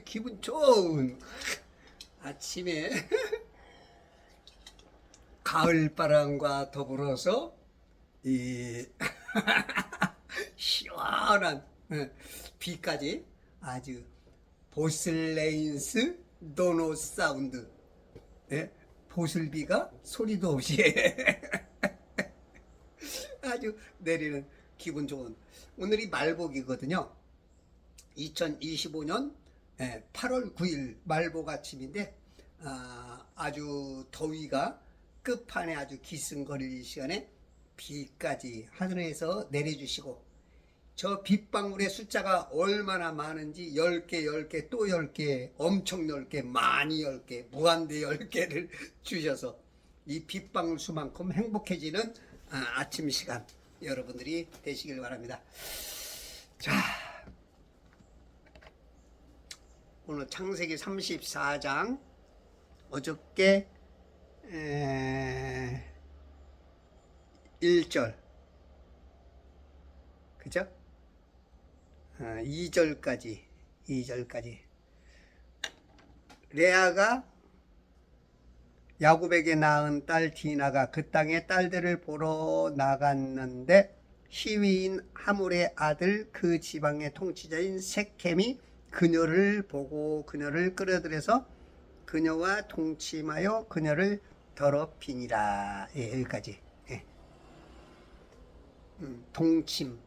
기분 좋은 아침에 가을바람과 더불어서 이 시원한 비까지 아주 보슬레인스 도노 사운드, 보슬비가 소리도 없이 아주 내리는 기분 좋은, 오늘이 말복이거든요. 2025년 8월 9일 말복 아침인데 아주 더위가 끝판에 아주 기승거릴 시간에 비까지 하늘에서 내려주시고, 저 빗방울의 숫자가 얼마나 많은지 10개, 10개, 또 10개, 엄청 10개, 많이 10개, 무한대 10개를 주셔서 이 빗방울 수만큼 행복해지는 아침 시간 여러분들이 되시길 바랍니다. 자, 오늘 창세기 34장 어저께 1절, 그죠? 2절까지 레아가 야곱에게 낳은 딸 디나가 그 땅에 딸들을 보러 나갔는데 히위인 하물의 아들 그 지방의 통치자인 세켐이 그녀를 보고 그녀를 끌어들여서 그녀와 동침하여 그녀를 더럽히니라. 여기까지. 동침,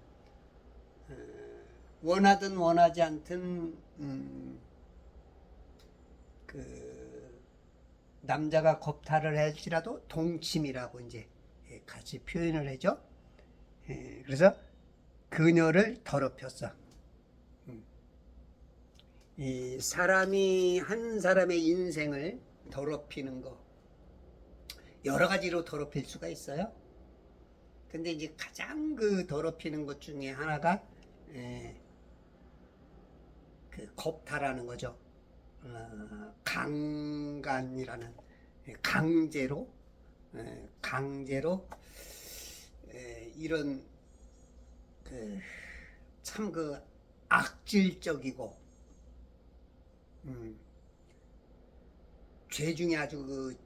원하든 원하지 않든 그 남자가 겁탈을 할지라도 동침이라고 이제 같이 표현을 하죠. 그래서 그녀를 더럽혔어. 이 사람이 한 사람의 인생을 더럽히는 거 여러 가지로 더럽힐 수가 있어요. 근데 이제 가장 그 더럽히는 것 중에 하나가 그 겁탈하는 거죠. 강간이라는, 강제로 이런 참 그 악질적이고 죄 중에 아주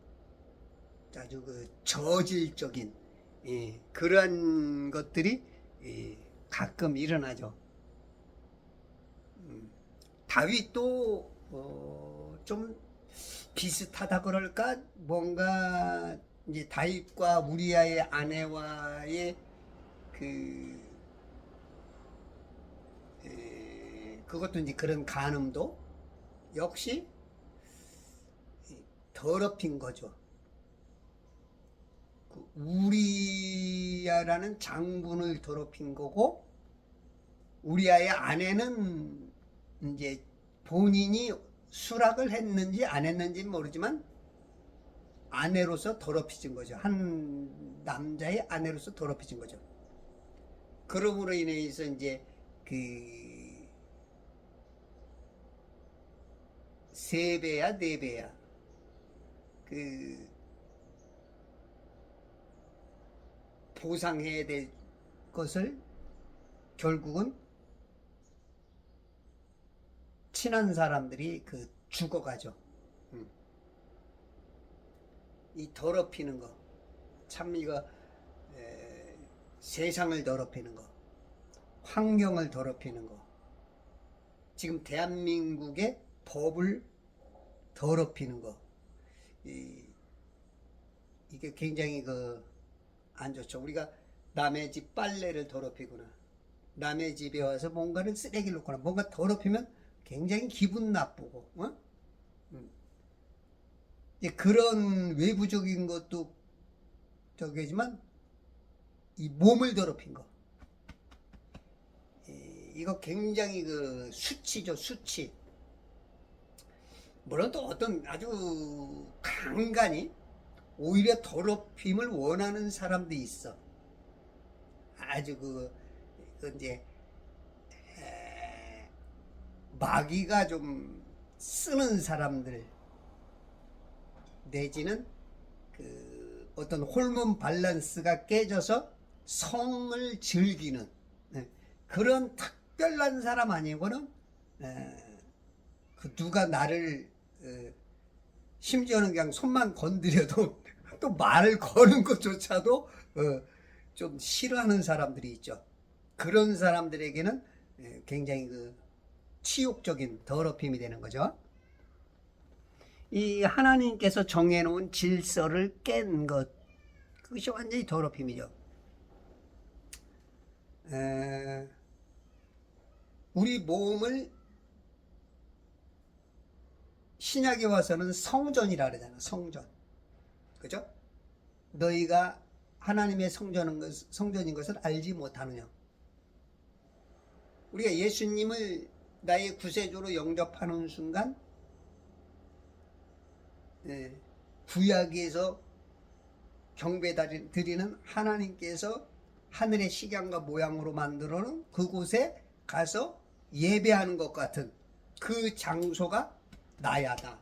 저질적인 그러한 것들이 가끔 일어나죠. 다윗도 좀 비슷하다 그럴까? 뭔가 이제 다윗과 우리아의 아내와의 그것도 이제 그런 간음도 역시 더럽힌 거죠. 우리아라는 장군을 더럽힌 거고, 우리아의 아내는 이제 본인이 수락을 했는지 안 했는지는 모르지만 아내로서 더럽혀진 거죠. 한 남자의 아내로서 더럽혀진 거죠. 그러므로 인해서 이제 세 배야 네 배야 보상해야 될 것을 결국은 친한 사람들이 죽어가죠. 이 더럽히는 거, 참 이거 세상을 더럽히는 거, 환경을 더럽히는 거, 지금 대한민국의 법을 더럽히는 거, 이게 굉장히 안 좋죠. 우리가 남의 집 빨래를 더럽히거나 남의 집에 와서 뭔가를 쓰레기를 놓거나 뭔가 더럽히면 굉장히 기분 나쁘고, 그런 외부적인 것도 저기지만 이 몸을 더럽힌 거, 이거 굉장히 수치죠, 수치. 물론 또 어떤 아주 간간히 오히려 더럽힘을 원하는 사람도 있어. 아주 이제 마귀가 좀 쓰는 사람들, 내지는 어떤 호르몬 밸런스가 깨져서 성을 즐기는 그런 특별한 사람 아니고는 그 누가 나를 심지어는 그냥 손만 건드려도 또 말을 거는 것조차도 좀 싫어하는 사람들이 있죠. 그런 사람들에게는 굉장히 그 치욕적인 더럽힘이 되는 거죠. 이 하나님께서 정해놓은 질서를 깬 것, 그것이 완전히 더럽힘이죠. 우리 몸을 신약에 와서는 성전이라 그러잖아. 성전. 그죠? 너희가 하나님의 성전인 것을 알지 못하느냐. 우리가 예수님을 나의 구세주로 영접하는 순간 구약에서 경배 드리는 하나님께서 하늘의 식양과 모양으로 만들어 놓은 그곳에 가서 예배하는 것 같은 그 장소가 나야다.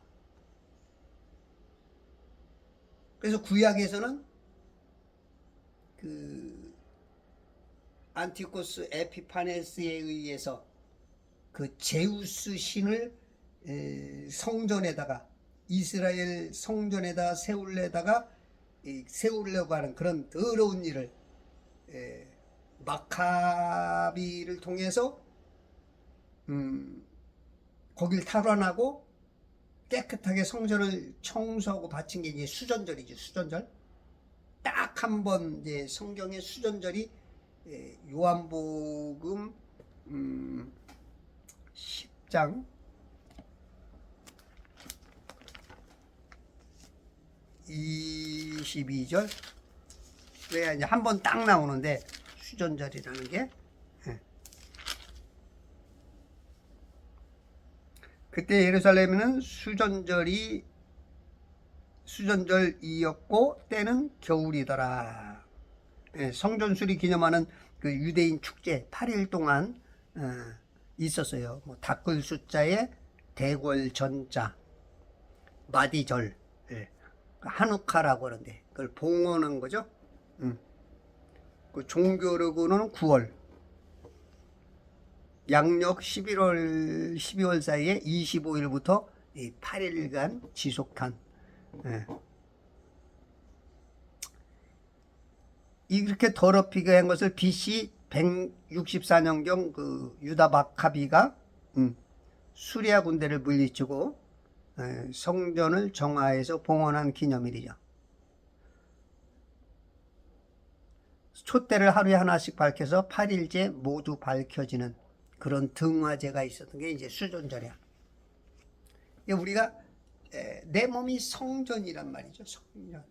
그래서 구약에서는 그 안티코스 에피파네스에 의해서 그 제우스 신을 성전에다가 이스라엘 성전에다 세우려고 하는 그런 더러운 일을 마카비를 통해서 거길 탈환하고 깨끗하게 성전을 청소하고 바친 게 이제 수전절이죠. 수전절. 딱 한 번 이제 성경의 수전절이 요한복음 10장 22절 왜 이제 한 번 딱 나오는데 수전절이라는 게 그때 예루살렘에는 수전절이었고 때는 겨울이더라. 성전 수리 기념하는 그 유대인 축제 8일 동안 있었어요. 뭐 닦을 숫자에 대궐 전자 마디절 한우카라고 하는데 그걸 봉헌한 거죠. 그 종교력으로는 9월 양력 12월 사이에 25일부터 8일간 지속한 이렇게 더럽히게 한 것을 BC 164년경 그 유다 마카비가 수리아 군대를 물리치고 성전을 정화해서 봉헌한 기념일이죠. 촛대를 하루에 하나씩 밝혀서 8일째 모두 밝혀지는 그런 등화제가 있었던 게 이제 수전절이야. 우리가 내 몸이 성전이란 말이죠. 성전.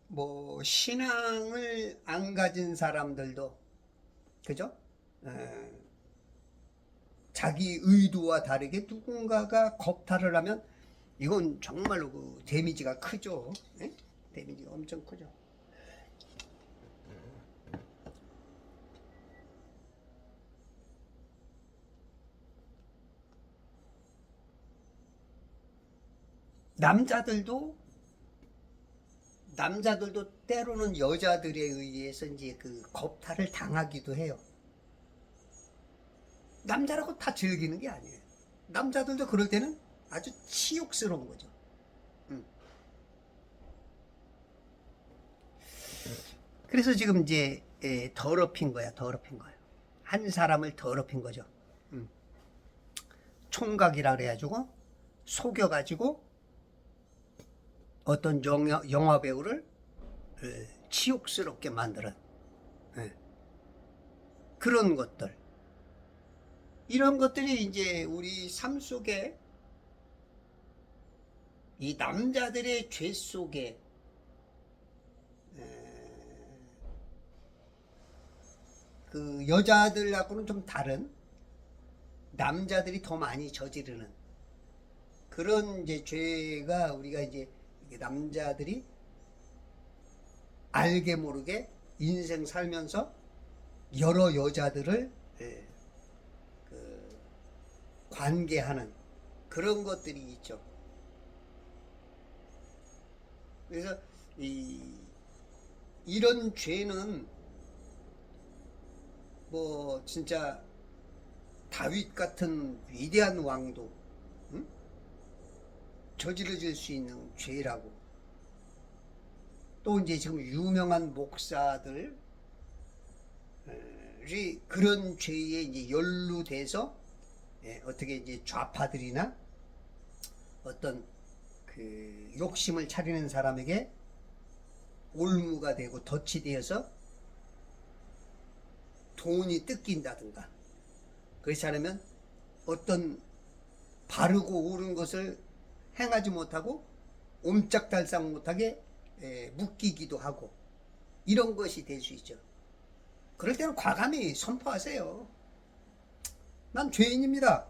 뭐 신앙을 안 가진 사람들도 그죠? 자기 의도와 다르게 누군가가 겁탈을 하면 이건 정말로 그 데미지가 크죠. 데미지가 엄청 크죠. 남자들도 때로는 여자들에 의해서 이제 그 겁탈을 당하기도 해요. 남자라고 다 즐기는 게 아니에요. 남자들도 그럴 때는 아주 치욕스러운 거죠. 그래서 지금 이제 더럽힌 거야. 한 사람을 더럽힌 거죠. 총각이라 그래가지고 속여가지고 어떤 영화 배우를 치욕스럽게 만드는 그런 것들. 이런 것들이 이제 우리 삶 속에 이 남자들의 죄 속에 그 여자들하고는 좀 다른 남자들이 더 많이 저지르는 그런 이제 죄가 우리가 이제 남자들이 알게 모르게 인생 살면서 여러 여자들을 관계하는 그런 것들이 있죠. 그래서 이런 죄는 뭐 진짜 다윗 같은 위대한 왕도 응? 저지러질 수 있는 죄라고. 또 이제 지금 유명한 목사들이 그런 죄에 이제 연루돼서 어떻게 이제 좌파들이나 어떤 그 욕심을 차리는 사람에게 올무가 되고 덫이 되어서 돈이 뜯긴다든가, 그렇지 않으면 어떤 바르고 옳은 것을 행하지 못하고 옴짝달싹 못하게 묶이기도 하고, 이런 것이 될 수 있죠. 그럴 때는 과감히 선포하세요. 난 죄인입니다.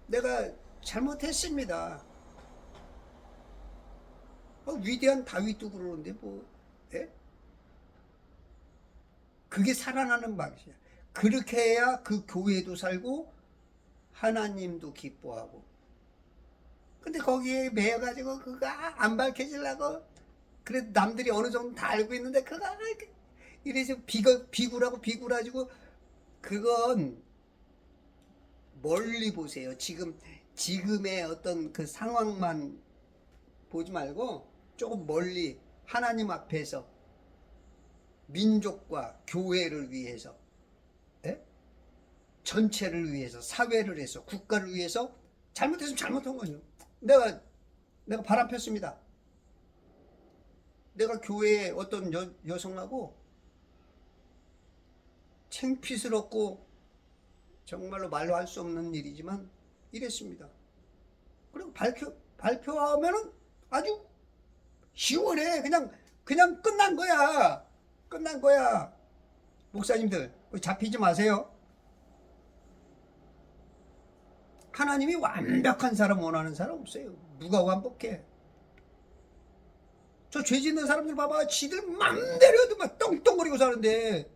내가 잘못했습니다. 위대한 다윗도 그러는데 뭐, 그게 살아나는 방식이야. 그렇게 해야 그 교회도 살고 하나님도 기뻐하고. 근데 거기에 매여가지고 그거 안 밝혀지려고, 그래도 남들이 어느 정도 다 알고 있는데 그거 이래서 비굴하고 그건 멀리 보세요. 지금의 어떤 그 상황만 보지 말고 조금 멀리 하나님 앞에서 민족과 교회를 위해서, 전체를 위해서, 사회를 해서, 국가를 위해서 잘못했으면 잘못한 거죠. 내가 바람 폈습니다. 내가 교회에 어떤 여성하고 창피스럽고 정말로 말로 할 수 없는 일이지만 이랬습니다. 그리고 발표하면은 아주 시원해. 그냥 끝난 거야. 목사님들 잡히지 마세요. 하나님이 완벽한 사람 원하는 사람 없어요. 누가 완벽해? 저 죄 짓는 사람들 봐봐. 지들 맘대로 막 떵떵거리고 사는데,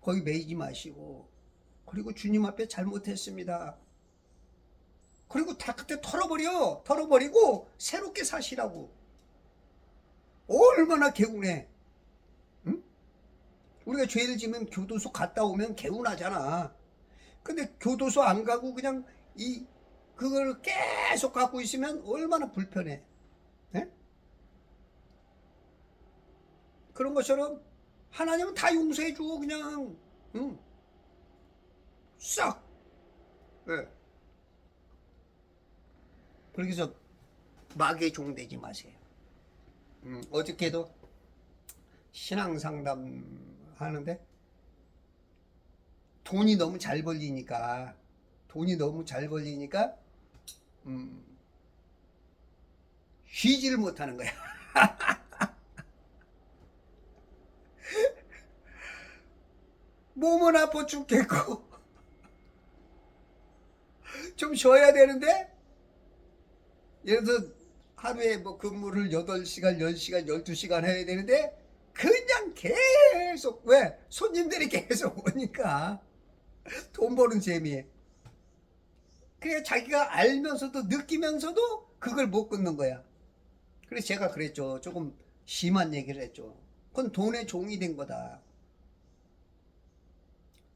거기 매이지 마시고, 그리고 주님 앞에 잘못했습니다. 그리고 다 그때 털어버리고 새롭게 사시라고. 얼마나 개운해. 응? 우리가 죄를 지면 교도소 갔다 오면 개운하잖아. 근데 교도소 안 가고 그냥 그걸 계속 갖고 있으면 얼마나 불편해. 그런 것처럼 하나님은 다 용서해 줘. 그냥 싹. 그래서 마귀의 종 되지 마세요. 어저께도 신앙 상담 하는데 돈이 너무 잘 벌리니까 쉬지를 못하는 거야. 몸은 아파 죽겠고 좀 쉬어야 되는데, 예를 들어 하루에 뭐 근무를 8시간, 10시간, 12시간 해야 되는데 그냥 계속, 왜? 손님들이 계속 오니까 돈 버는 재미에. 그래 자기가 알면서도 느끼면서도 그걸 못 끊는 거야. 그래서 제가 그랬죠. 조금 심한 얘기를 했죠. 그건 돈의 종이 된 거다.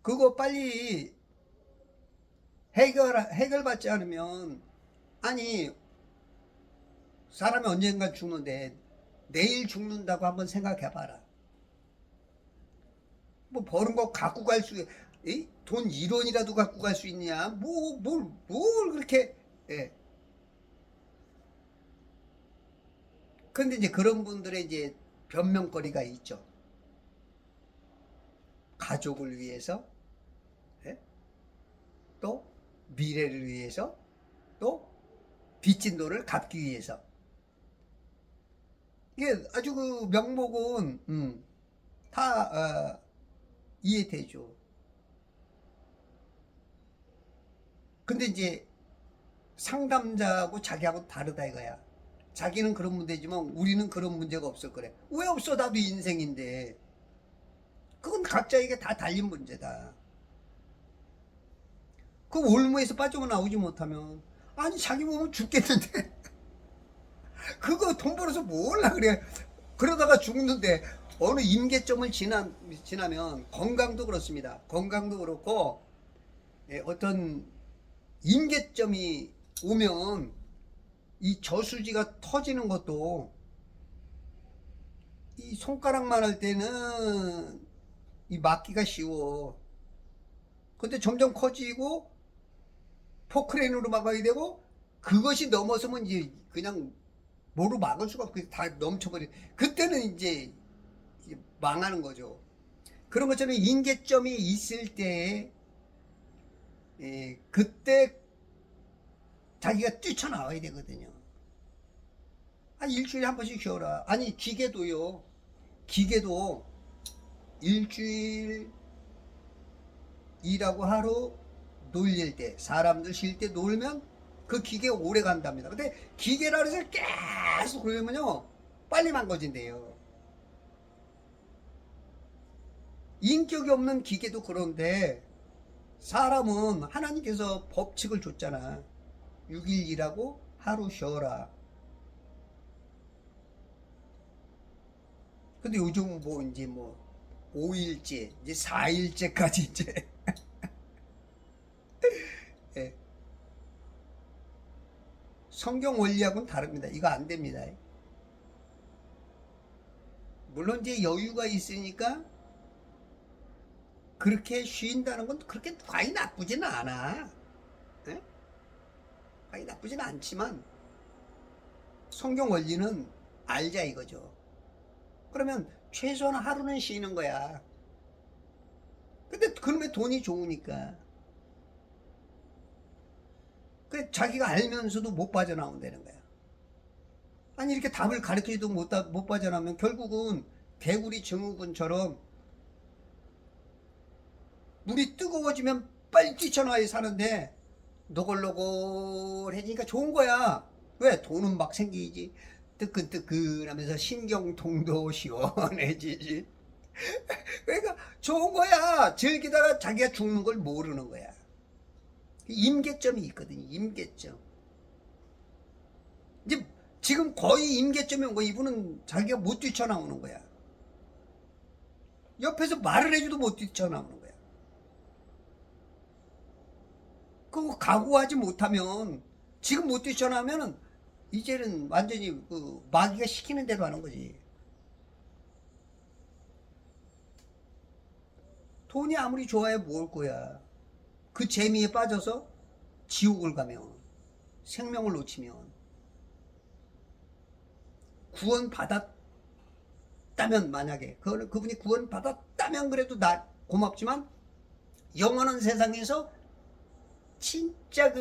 그거 빨리 해결받지 않으면, 아니 사람이 언젠가 죽는데 내일 죽는다고 한번 생각해봐라. 뭐 버는 거 갖고 갈 수, 돈 1원이라도 갖고 갈 수 있냐? 뭘 그렇게. 근데 이제 그런 분들의 이제 변명거리가 있죠. 가족을 위해서, 또 미래를 위해서, 또 빚진 돈을 갚기 위해서. 이게 아주 그 명목은 다 이해되죠. 근데 이제 상담자하고 자기하고 다르다 이거야. 자기는 그런 문제지만 우리는 그런 문제가 없을 거래. 왜 없어? 나도 인생인데. 그건 각자에게 다 달린 문제다. 그 올무에서 빠져나오지 못하면, 아니 자기 몸은 죽겠는데 그거 돈 벌어서 뭘 하려 그래. 그러다가 죽는데 어느 임계점을 지나면 건강도 그렇습니다. 건강도 그렇고 어떤 임계점이 오면 이 저수지가 터지는 것도 이 손가락만 할 때는 이 막기가 쉬워. 근데 점점 커지고 포크레인으로 막아야 되고 그것이 넘어서면 이제 그냥 뭐로 막을 수가 없고 다 넘쳐버려. 그때는 이제 망하는 거죠. 그런 것처럼 임계점이 있을 때 그때 자기가 뛰쳐나와야 되거든요. 일주일에 한 번씩 쉬어라. 아니 기계도요. 기계도 일주일 일하고 하루 놀릴 때, 사람들 쉴 때 놀면 그 기계 오래 간답니다. 근데 기계라 해서 계속 그러면요 빨리 망가진대요. 인격이 없는 기계도 그런데 사람은 하나님께서 법칙을 줬잖아. 6일 일하고 하루 쉬어라. 근데 요즘 뭐 이제 뭐 5일째, 이제 4일째까지 이제 예. 성경 원리하고는 다릅니다. 이거 안 됩니다. 물론 이제 여유가 있으니까 그렇게 쉰다는 건 그렇게 과히 나쁘지는 않아. 예? 과히 나쁘지는 않지만 성경 원리는 알자 이거죠. 그러면 최소한 하루는 쉬는 거야. 근데 그놈의 돈이 좋으니까. 그 자기가 알면서도 못 빠져나온다는 거야. 아니 이렇게 답을 가르쳐도 못 빠져나오면 결국은 개구리 증후군처럼 물이 뜨거워지면 빨리 뛰쳐나와야 사는데 노골노골해지니까 좋은 거야. 왜? 돈은 막 생기지. 뜨끈뜨끈하면서 신경통도 시원해지지. 그러니까 좋은 거야. 즐기다가 자기가 죽는 걸 모르는 거야. 임계점이 있거든요. 임계점. 이제 지금 거의 임계점이 온 거야. 이분은 자기가 못 뛰쳐나오는 거야. 옆에서 말을 해줘도 못 뛰쳐나오는 거야. 그거 각오하지 못하면 지금 못 뛰쳐나오면은 이제는 완전히 그 마귀가 시키는 대로 하는 거지. 돈이 아무리 좋아야 뭘 거야. 그 재미에 빠져서 지옥을 가면, 생명을 놓치면, 구원 받았다면, 만약에 그분이 구원 받았다면 그래도 나 고맙지만 영원한 세상에서 진짜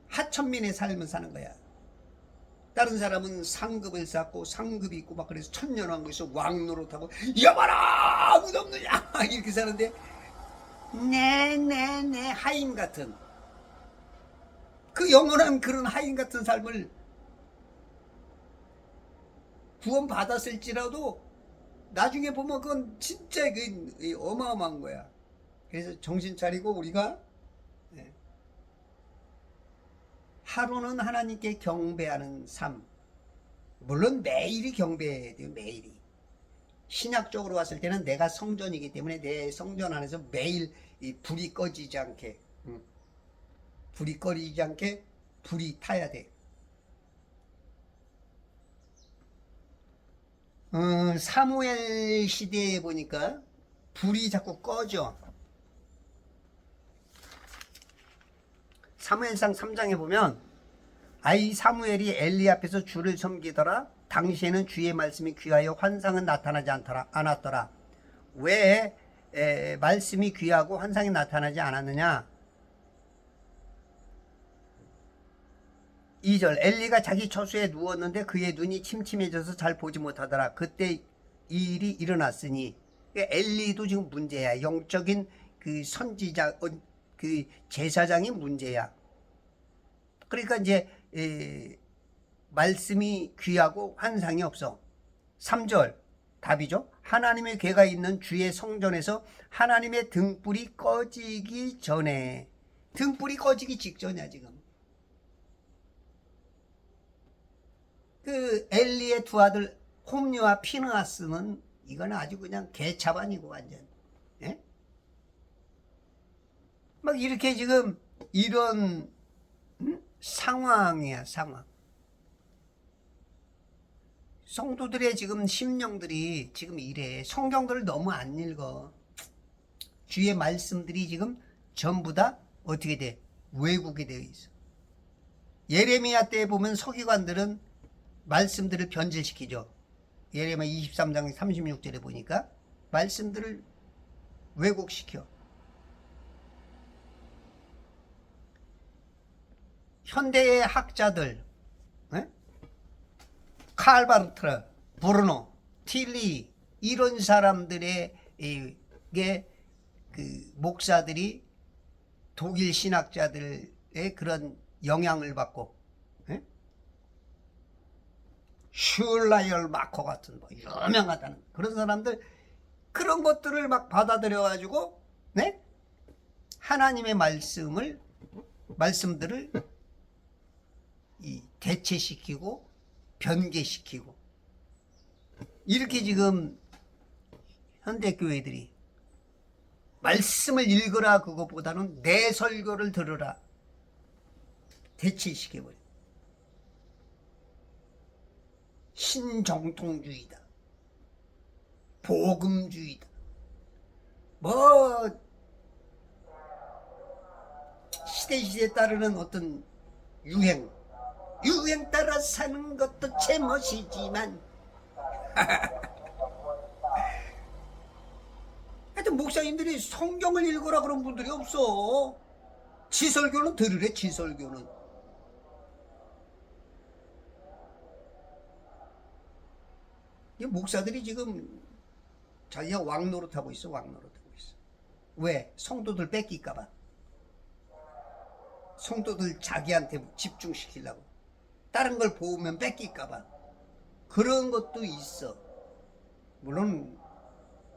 하천민의 삶을 사는 거야. 다른 사람은 상급을 쌓고 상급이 있고 막 그래서 천년왕국에서 왕노릇하고 여봐라 아무도 없느냐 이렇게 사는데 네 하인 같은 그 영원한 그런 하인 같은 삶을 구원 받았을지라도 나중에 보면 그건 진짜 어마어마한 거야. 그래서 정신 차리고 우리가 하루는 하나님께 경배하는 삶. 물론 매일이 경배해야 돼요. 매일이. 신약적으로 봤을 때는 내가 성전이기 때문에 내 성전 안에서 매일 이 불이 꺼지지 않게 불이 꺼지지 않게 불이 타야 돼. 사무엘 시대에 보니까 불이 자꾸 꺼져. 사무엘상 3장에 보면 아이 사무엘이 엘리 앞에서 주를 섬기더라. 당시에는 주의 말씀이 귀하여 환상은 나타나지 않았더라. 왜 말씀이 귀하고 환상이 나타나지 않았느냐? 2절 엘리가 자기 처소에 누웠는데 그의 눈이 침침해져서 잘 보지 못하더라. 그때 이 일이 일어났으니 엘리도 지금 문제야. 영적인 그 선지자 그 제사장이 문제야. 그러니까 이제 말씀이 귀하고 환상이 없어. 3절 답이죠. 하나님의 궤가 있는 주의 성전에서 하나님의 등불이 꺼지기 전에 등불이 꺼지기 직전이야 지금. 그 엘리의 두 아들 홈리와 피느하스는 이건 아주 그냥 개차반이고 완전. 예? 막 이렇게 지금 이런 상황이야, 상황. 성도들의 지금 심령들이 지금 이래. 성경들을 너무 안 읽어. 주의 말씀들이 지금 전부 다 어떻게 돼? 왜곡이 되어 있어. 예레미야 때 보면 서기관들은 말씀들을 변질시키죠. 예레미야 23장 36절에 보니까 말씀들을 왜곡시켜. 현대의 학자들, 에? 칼바르트르, 브루노, 틸리 이런 사람들에게 그 목사들이 독일 신학자들의 그런 영향을 받고, 에? 슐라이얼 마커 같은 뭐 유명하다는 그런 사람들 그런 것들을 막 받아들여 가지고 네? 하나님의 말씀들을 이 대체시키고 변개시키고 이렇게 지금 현대교회들이 말씀을 읽으라 그것보다는 내 설교를 들으라 대체시켜버려. 신정통주의다. 복음주의다. 뭐 시대에 따르는 어떤 유행 따라 사는 것도 제멋이지만 하여튼 목사님들이 성경을 읽으라 그런 분들이 없어. 지설교는 들으래. 지설교는 이 목사들이 지금 자기가 왕노릇하고 있어. 왕노릇하고 있어. 왜? 성도들 뺏길까봐. 성도들 자기한테 집중시키려고. 다른 걸 보면 뺏길까봐. 그런 것도 있어. 물론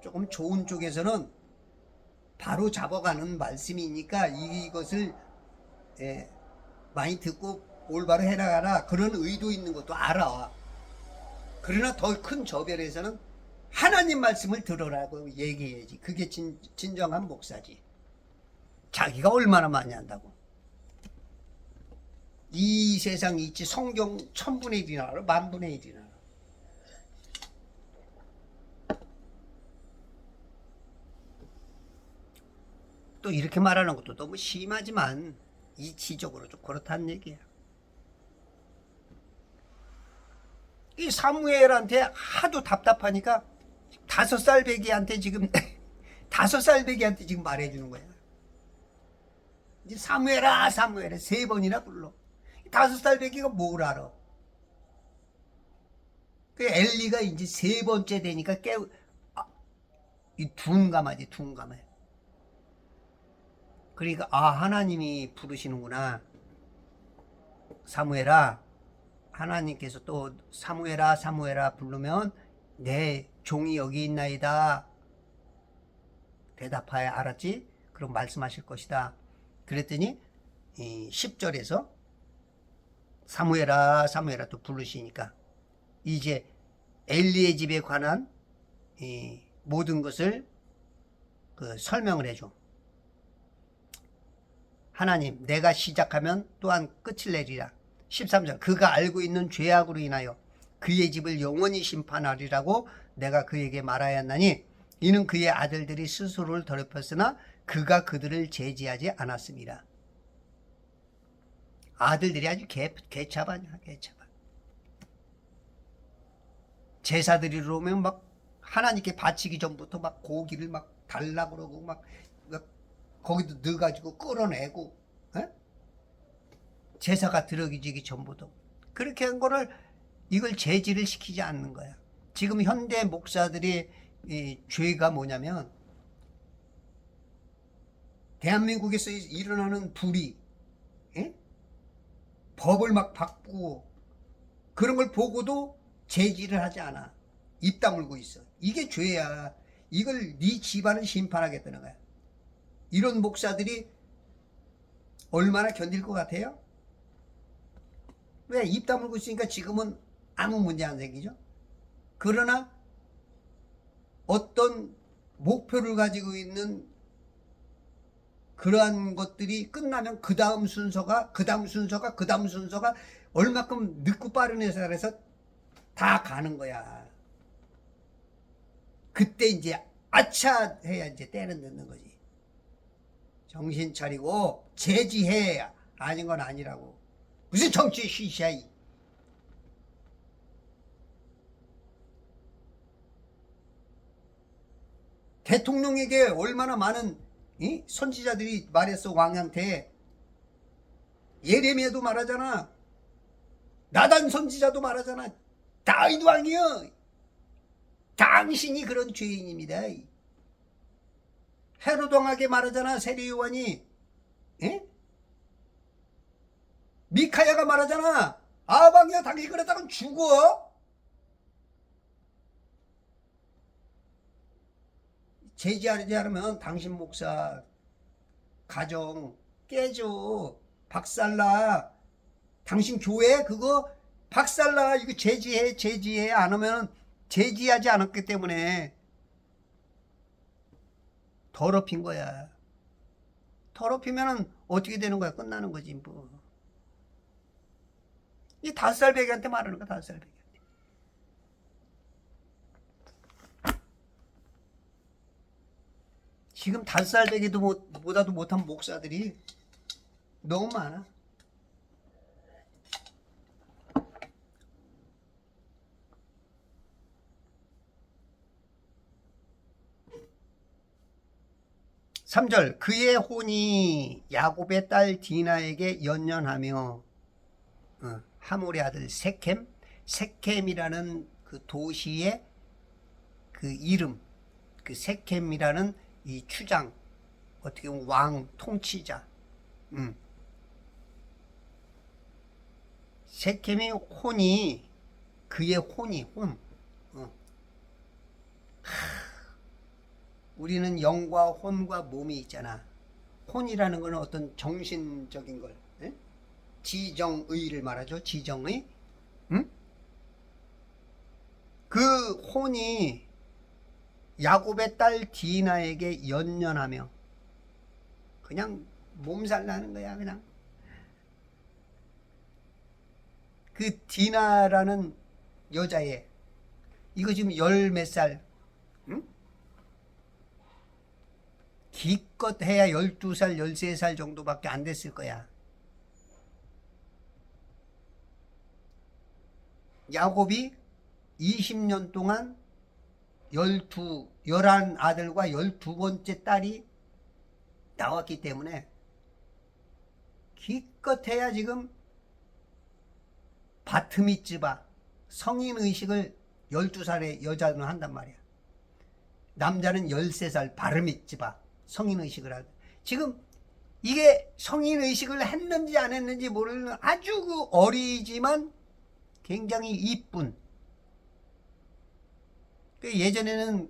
조금 좋은 쪽에서는 바로 잡아가는 말씀이니까 이것을 많이 듣고 올바로 해나가라 그런 의도 있는 것도 알아. 그러나 더 큰 저변에서는 하나님 말씀을 들으라고 얘기해야지. 그게 진정한 목사지. 자기가 얼마나 많이 한다고. 이 세상이 있지 성경 1000분의 1이나 알아? 10,000분의 1이나 알아. 또 이렇게 말하는 것도 너무 심하지만 이치적으로 좀 그렇다는 얘기야. 이 사무엘한테 하도 답답하니까 5살 배기한테 지금 5살 배기한테 지금 말해주는 거야. 이제 사무엘아 사무엘아 3번이나 불러. 5살 배기가 뭘 알아? 그 엘리가 이제 3번째 되니까 이 둔감하지 둔감해. 그러니까 하나님이 부르시는구나. 사무엘아 하나님께서 또 사무엘아 사무엘아 부르면 내 종이 여기 있나이다. 대답하여 알았지? 그럼 말씀하실 것이다. 그랬더니 10절에서 사무엘아 사무엘아 또 부르시니까 이제 엘리의 집에 관한 모든 것을 설명을 해줘. 하나님 내가 시작하면 또한 끝을 내리라. 13절 그가 알고 있는 죄악으로 인하여 그의 집을 영원히 심판하리라고 내가 그에게 말하였나니 이는 그의 아들들이 스스로를 더럽혔으나 그가 그들을 제지하지 않았습니다. 아들들이 아주 개차반이야. 개차반. 제사드리러 오면 막 하나님께 바치기 전부터 막 고기를 막 달라고 그러고 막 거기도 넣어가지고 끌어내고 제사가 들어지기 전부터 그렇게 한 거를 이걸 제지를 시키지 않는 거야. 지금 현대 목사들의 죄가 뭐냐면 대한민국에서 일어나는 불의 법을 막 바꾸고 그런 걸 보고도 제지를 하지 않아. 입 다물고 있어. 이게 죄야. 이걸 네 집안을 심판하겠다는 거야. 이런 목사들이 얼마나 견딜 것 같아요? 왜? 입 다물고 있으니까 지금은 아무 문제 안 생기죠? 그러나 어떤 목표를 가지고 있는 그러한 것들이 끝나면 그 다음 순서가 얼마큼 늦고 빠른 회사에서 다 가는 거야. 그때 이제 아차 해야 이제 때는 늦는 거지. 정신 차리고 제지해. 아닌 건 아니라고. 무슨 정치 시시야. 대통령에게 얼마나 많은 선지자들이 말했어. 왕한테. 예레미야도 말하잖아. 나단 선지자도 말하잖아. 다윗 왕이여, 당신이 그런 죄인입니다. 헤롯 왕에게 말하잖아. 세례 요한이. 미카야가 말하잖아. 아방이여, 당신 그랬다면 죽어. 제지하지 않으면 당신 목사 가정 깨져. 박살나. 당신 교회 그거 박살나. 이거 제지해 안 하면 제지하지 않았기 때문에 더럽힌 거야. 더럽히면 어떻게 되는 거야? 끝나는 거지 뭐. 이 5살 배기한테 말하는 거야. 5살 배기. 지금 5살 배기도 보다도 못한 목사들이 너무 많아. (3절) 그의 혼이 야곱의 딸 디나에게 연연하며 하몰의 아들 세켐이라는 그 도시의 그 이름, 그 세켐이라는 이 추장, 어떻게 보면 왕 통치자, 세켐의 혼이, 그의 혼이 우리는 영과 혼과 몸이 있잖아. 혼이라는 것은 어떤 정신적인 걸, 지정의를 말하죠. 지정의. 그 혼이 야곱의 딸 디나에게 연연하며 그냥 몸살 나는 거야. 그냥 그 디나라는 여자애, 이거 지금 열 몇 살, 기껏 해야 12살 13살 정도밖에 안 됐을 거야. 야곱이 20년 동안 11 아들과 12번째 딸이 나왔기 때문에 기껏해야 지금 바트미츠바, 성인의식을 12살의 여자는 한단 말이야. 남자는 13살 바르미츠바, 성인의식을 하고. 지금 이게 성인의식을 했는지 안 했는지 모르는 아주 그 어리지만 굉장히 이쁜. 예전에는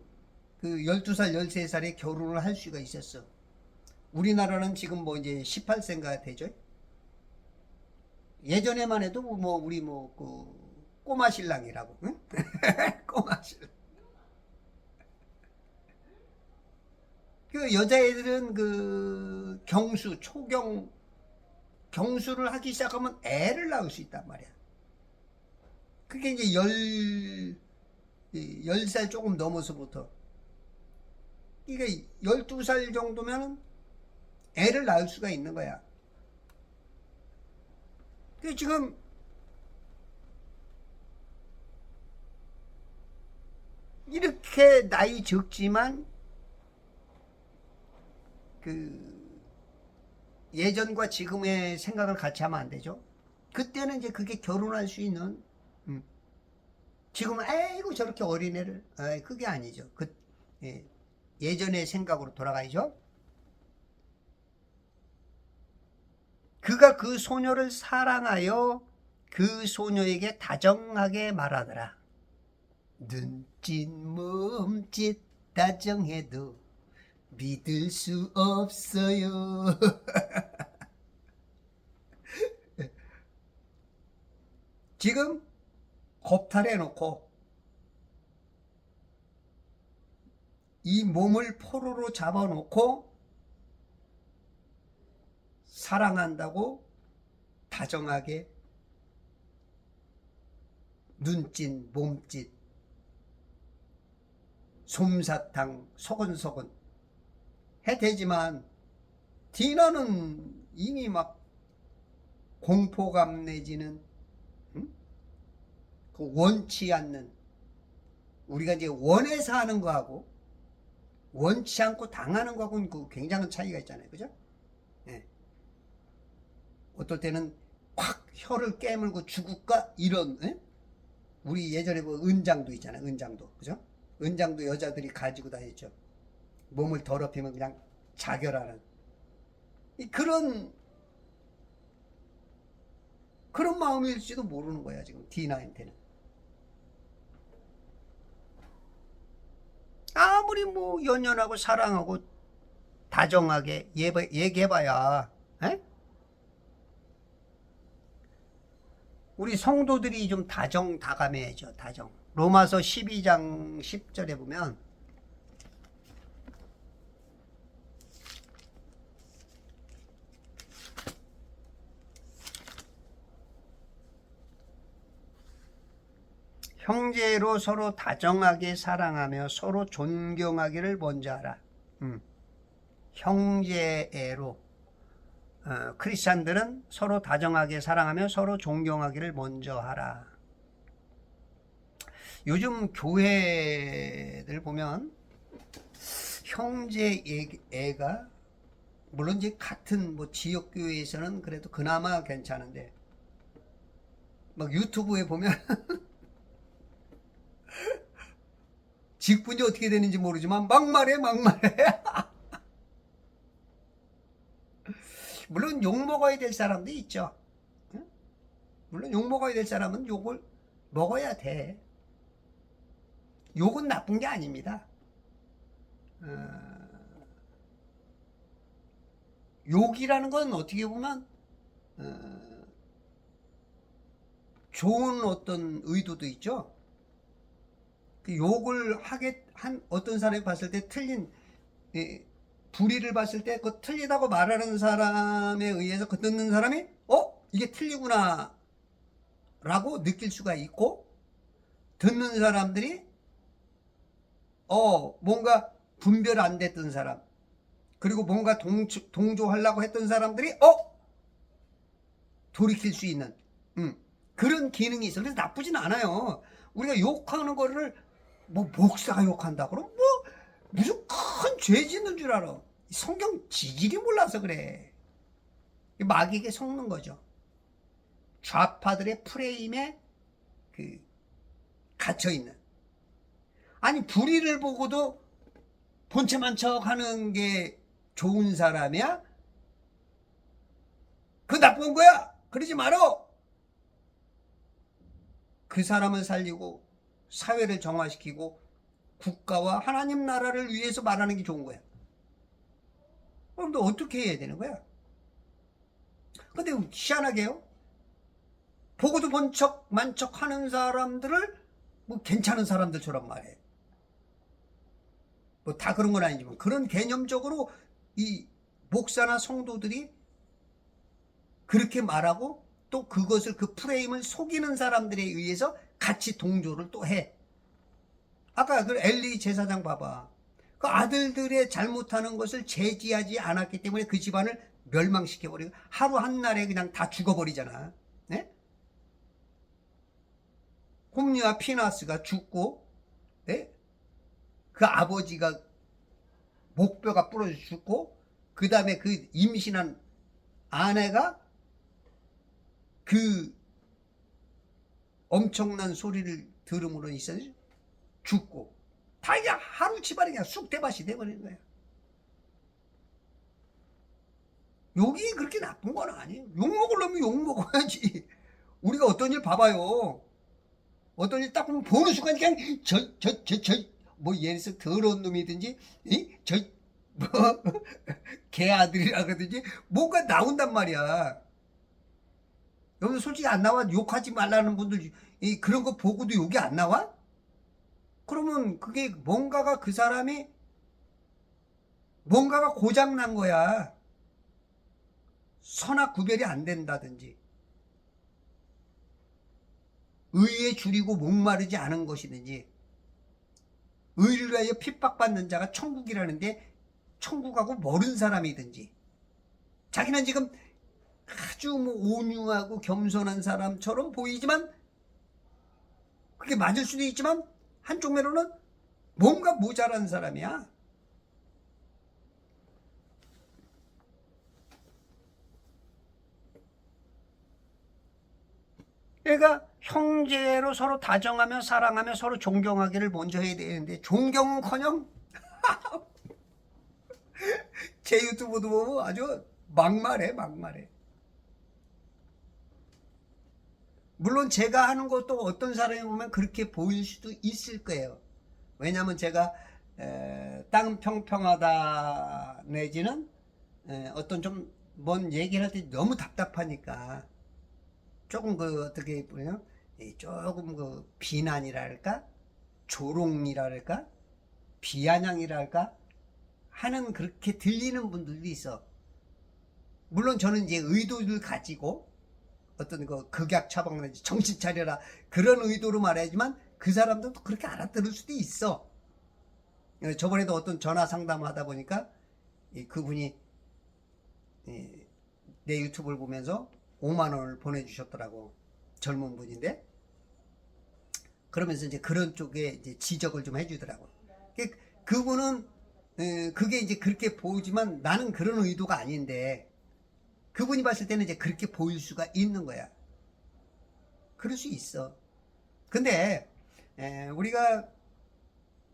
그 12살, 13살에 결혼을 할 수가 있었어. 우리나라는 지금 뭐 이제 18세인가 되죠? 예전에만 해도 뭐 우리 그 꼬마 신랑이라고, 응? 꼬마 신랑. 그 여자애들은 그 경수, 경수를 하기 시작하면 애를 낳을 수 있단 말이야. 그게 이제 10살 조금 넘어서부터. 이게 12살 정도면 애를 낳을 수가 있는 거야. 그 지금 이렇게 나이 적지만 그 예전과 지금의 생각을 같이 하면 안 되죠. 그때는 이제 그게 결혼할 수 있는, 지금은 아이고 저렇게 어린애를, 그게 아니죠. 예전의 생각으로 돌아가야죠. 그가 그 소녀를 사랑하여 그 소녀에게 다정하게 말하더라. 눈짓 몸짓 다정해도 믿을 수 없어요. 지금 겁탈해놓고 이 몸을 포로로 잡아놓고 사랑한다고 다정하게 눈짓, 몸짓, 솜사탕, 소곤소곤 해대지만 디나는 이미 막 공포감 내지는 그 원치 않는, 우리가 이제 원해서 하는 거하고 원치 않고 당하는 거하고는 그 굉장한 차이가 있잖아요. 그죠? 예. 어떨 때는 확 혀를 깨물고 죽을까? 이런, 예? 우리 예전에 뭐 은장도 있잖아요. 은장도. 그죠? 은장도 여자들이 가지고 다녔죠. 몸을 더럽히면 그냥 자결하는. 그런 마음일지도 모르는 거야, 지금, 디나한테는. 아무리 뭐 연연하고 사랑하고 다정하게 얘기해봐야, 에? 우리 성도들이 좀 다정다감해야죠. 다정. 로마서 12장 10절에 보면 형제로 서로 다정하게 사랑하며 서로 존경하기를 먼저 하라. 형제애로 크리스찬들은 서로 다정하게 사랑하며 서로 존경하기를 먼저 하라. 요즘 교회들 보면 형제애가 물론 이제 같은 뭐 지역 교회에서는 그래도 그나마 괜찮은데 막 유튜브에 보면 직분이 어떻게 되는지 모르지만 막말해. 물론 욕먹어야 될 사람도 있죠. 물론 욕먹어야 될 사람은 욕을 먹어야 돼. 욕은 나쁜 게 아닙니다. 욕이라는 건 어떻게 보면 좋은 어떤 의도도 있죠. 그 욕을 한 어떤 사람이 봤을 때 틀린 불의를 봤을 때 그 틀리다고 말하는 사람에 의해서 그 듣는 사람이 이게 틀리구나 라고 느낄 수가 있고, 듣는 사람들이 뭔가 분별 안 됐던 사람, 그리고 뭔가 동조하려고 했던 사람들이 돌이킬 수 있는 그런 기능이 있어. 그래서 나쁘진 않아요. 우리가 욕하는 거를 뭐 목사가 욕한다 그럼 뭐 무슨 큰 죄 짓는 줄 알아. 성경 지질이 몰라서 그래. 마귀에게 속는 거죠. 좌파들의 프레임에 갇혀있는. 아니 불의를 보고도 본체만 척 하는 게 좋은 사람이야? 그거 나쁜 거야. 그러지 말어. 그 사람을 살리고 사회를 정화시키고 국가와 하나님 나라를 위해서 말하는 게 좋은 거야. 그럼 너 어떻게 해야 되는 거야? 근데 희한하게요, 보고도 본 척 만척 하는 사람들을 뭐 괜찮은 사람들처럼 말해. 뭐 다 그런 건 아니지만 그런 개념적으로 이 목사나 성도들이 그렇게 말하고 또 그것을, 그 프레임을 속이는 사람들에 의해서 같이 동조를 또 해. 아까 그 엘리 제사장 봐봐. 그 아들들의 잘못하는 것을 제지하지 않았기 때문에 그 집안을 멸망시켜버리고 하루 한날에 그냥 다 죽어버리잖아. 네? 홈리와 피나스가 죽고, 네? 그 아버지가 목뼈가 부러져 죽고, 그 다음에 그 임신한 아내가 그 엄청난 소리를 들음으로 있어서 죽고, 다 그냥 하루 집안이 그냥 쑥대밭이 돼버리는 거야. 욕이 그렇게 나쁜 건 아니에요. 욕 먹으려면 욕 먹어야지. 우리가 어떤 일 봐봐요. 어떤 일 딱 보면 보는 순간 그냥 뭐 예를 들어서 더러운 놈이든지 뭐 개아들이라 그러든지 뭔가 나온단 말이야. 여러분 솔직히 안 나와? 욕하지 말라는 분들 그런 거 보고도 욕이 안 나와? 그러면 그게 뭔가가 그 사람이 뭔가가 고장난 거야. 선악 구별이 안 된다든지, 의에 줄이고 목마르지 않은 것이든지, 의를 위하여 핍박받는 자가 천국이라는데 천국하고 멀은 사람이든지, 자기는 지금 아주 뭐 온유하고 겸손한 사람처럼 보이지만 그게 맞을 수도 있지만 한쪽 면으로는 뭔가 모자란 사람이야. 그러니까 형제로 서로 다정하며 사랑하며 서로 존경하기를 먼저 해야 되는데, 존경은커녕 제 유튜브도 보면 아주 막말해. 물론 제가 하는 것도 어떤 사람이 보면 그렇게 보일 수도 있을 거예요. 왜냐하면 제가 땅 평평하다 내지는 어떤 좀 뭔 얘기를 할 때 너무 답답하니까 조금 그 어떻게 보면 조금 그 비난이랄까, 조롱이랄까, 비아냥이랄까 하는, 그렇게 들리는 분들도 있어. 물론 저는 이제 의도를 가지고 어떤 그 극약 처방하는지 정신 차려라 그런 의도로 말하지만 그 사람들도 그렇게 알아들을 수도 있어. 저번에도 어떤 전화 상담을 하다 보니까 그분이 내 유튜브를 보면서 5만 원을 보내주셨더라고. 젊은 분인데. 그러면서 이제 그런 쪽에 이제 지적을 좀 해주더라고. 그분은 그게 이제 그렇게 보이지만 나는 그런 의도가 아닌데, 그분이 봤을 때는 이제 그렇게 보일 수가 있는 거야. 그럴 수 있어. 근데 우리가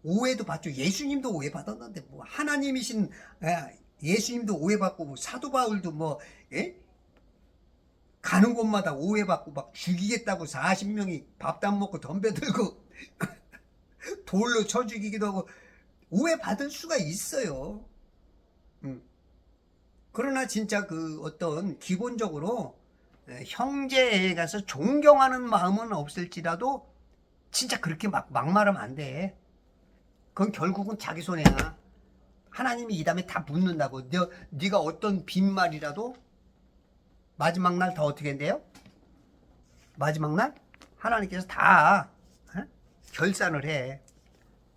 오해도 받죠. 예수님도 오해받았는데 뭐 하나님이신 예수님도 오해받고, 뭐 사도 바울도 뭐 가는 곳마다 오해받고 막 죽이겠다고 40명이 밥도 안 먹고 덤벼들고 돌로 쳐 죽이기도 하고 오해받을 수가 있어요. 그러나 진짜 그 어떤 기본적으로 형제에 가서 존경하는 마음은 없을지라도 진짜 그렇게 막말하면 안 돼. 그건 결국은 자기 손해야. 하나님이 이 다음에 다 묻는다고. 네가 어떤 빈말이라도 마지막 날 더 어떻게 한대요? 마지막 날 하나님께서 다 결산을 해.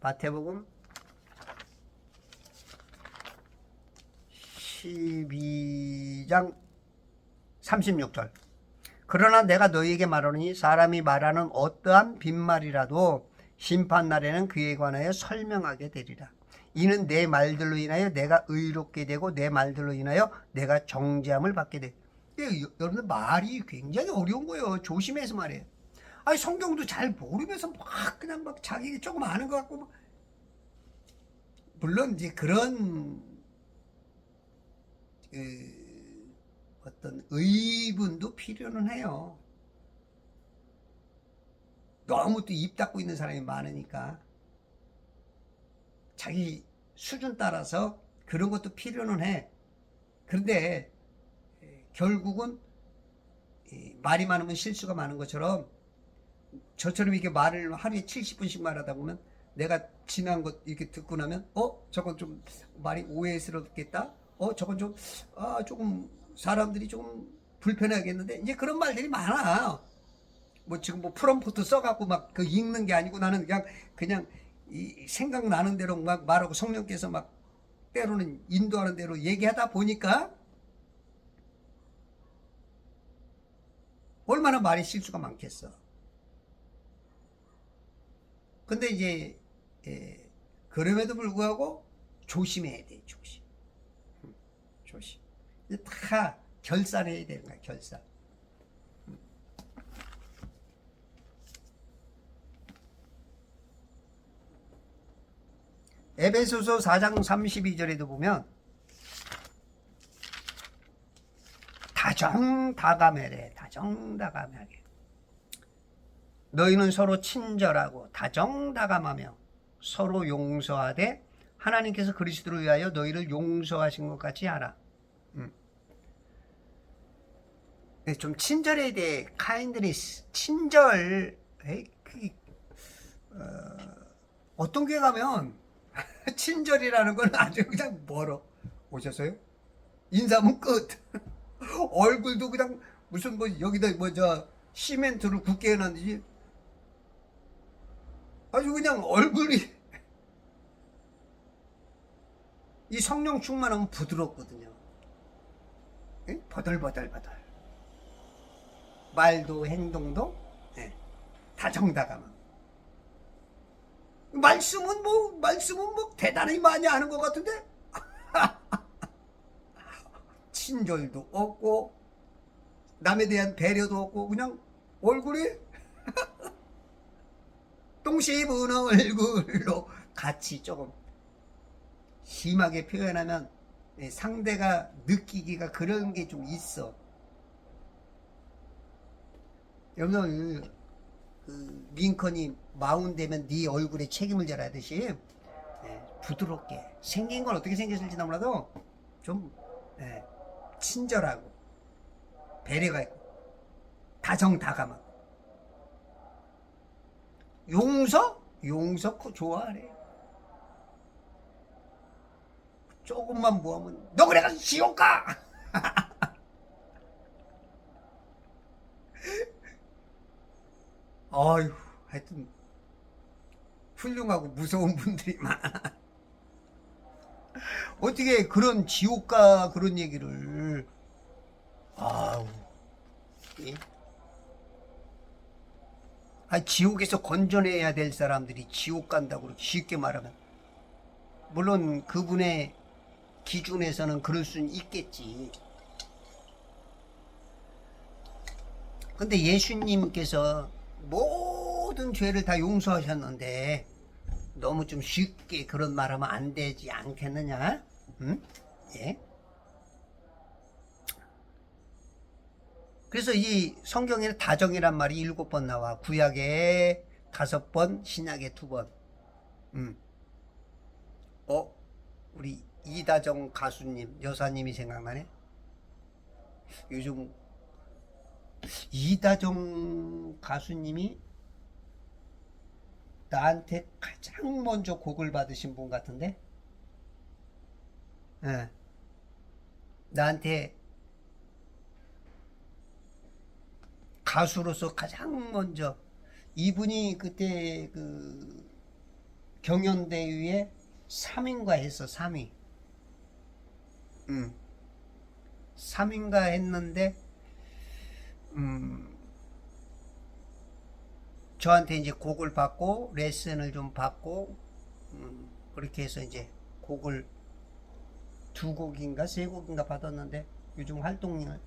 마태복음 12장 36절. 그러나 내가 너희에게 말하노니 사람이 말하는 어떠한 빈말이라도 심판날에는 그에 관하여 설명하게 되리라. 이는 내 말들로 인하여 내가 의롭게 되고 내 말들로 인하여 내가 정죄함을 받게 돼. 여러분들 말이 굉장히 어려운 거예요. 조심해서 말해. 아니 성경도 잘 모르면서 막 그냥 막 자기 조금 아는 것 같고 물론 이제 그런 어떤 의분도 필요는 해요. 너무 또 입 닫고 있는 사람이 많으니까 자기 수준 따라서 그런 것도 필요는 해. 그런데 결국은 말이 많으면 실수가 많은 것처럼 저처럼 이렇게 말을 하루에 70분씩 말하다 보면 내가 지난 것 이렇게 듣고 나면 저건 좀 말이 오해스럽겠다. 저건 좀 조금 사람들이 조금 불편하겠는데 이제 그런 말들이 많아. 뭐 지금 뭐 프롬프트 써갖고 막 그 읽는 게 아니고 나는 그냥 이 생각나는 대로 막 말하고 성령께서 막 때로는 인도하는 대로 얘기하다 보니까 얼마나 말이 실수가 많겠어. 근데 이제 그럼에도 불구하고 조심해야 돼. 조심. 다 결산해야 되는 거야. 결산. 에베소서 4장 32절에도 보면 다정다감하래. 다정다감하게. 너희는 서로 친절하고 다정다감하며 서로 용서하되 하나님께서 그리스도를 위하여 너희를 용서하신 것 같이 하라. 좀 친절에 대해 kindness, 친절. 어떤 교회 가면 친절이라는 건 아주 그냥 멀어. 오셨어요? 인사하면 끝. 얼굴도 그냥 무슨 뭐 여기다 뭐 저 시멘트를 굳게 해놨는지 아주 그냥 얼굴이 이 성령 충만하면 부드럽거든요. 예? 버들버들버들. 말도 행동도 예, 다정다감함. 말씀은 뭐 대단히 많이 하는 것 같은데 친절도 없고 남에 대한 배려도 없고 그냥 얼굴이 똥 씹은 얼굴로 같이 조금 심하게 표현하면 상대가 느끼기가 그런 게 좀 있어. 여러분 그 링컨이 마흔 되면 네 얼굴에 책임을 져라 하듯이 부드럽게 생긴 건 어떻게 생겼을지 몰라도 좀 친절하고 배려가 있고 다정다감하고 용서 좋아하래. 조금만 뭐하면 너 그래가지고 지옥 가. 아유 하여튼 훌륭하고 무서운 분들이 많아. 어떻게 그런 지옥 가 그런 얘기를 아우 예? 지옥에서 건져내야 될 사람들이 지옥 간다고 그렇게 쉽게 말하면 물론 그분의 기준에서는 그럴 수는 있겠지. 근데 예수님께서 모든 죄를 다 용서하셨는데 너무 좀 쉽게 그런 말하면 안 되지 않겠느냐? 응? 예? 그래서 이 성경에는 다정이란 말이 7번 나와. 구약에 5번, 신약에 2번. 우리 이다정 가수님, 여사님이 생각나네. 요즘 이다정 가수님이 나한테 가장 먼저 곡을 받으신 분 같은데, 예. 나한테 가수로서 가장 먼저 이분이 그때 그 경연대회에 3인가 했어. 3위. 3인가 했는데 저한테 이제 곡을 받고 레슨을 좀 받고 그렇게 해서 이제 곡을 2곡인가 3곡인가 받았는데 요즘 활동을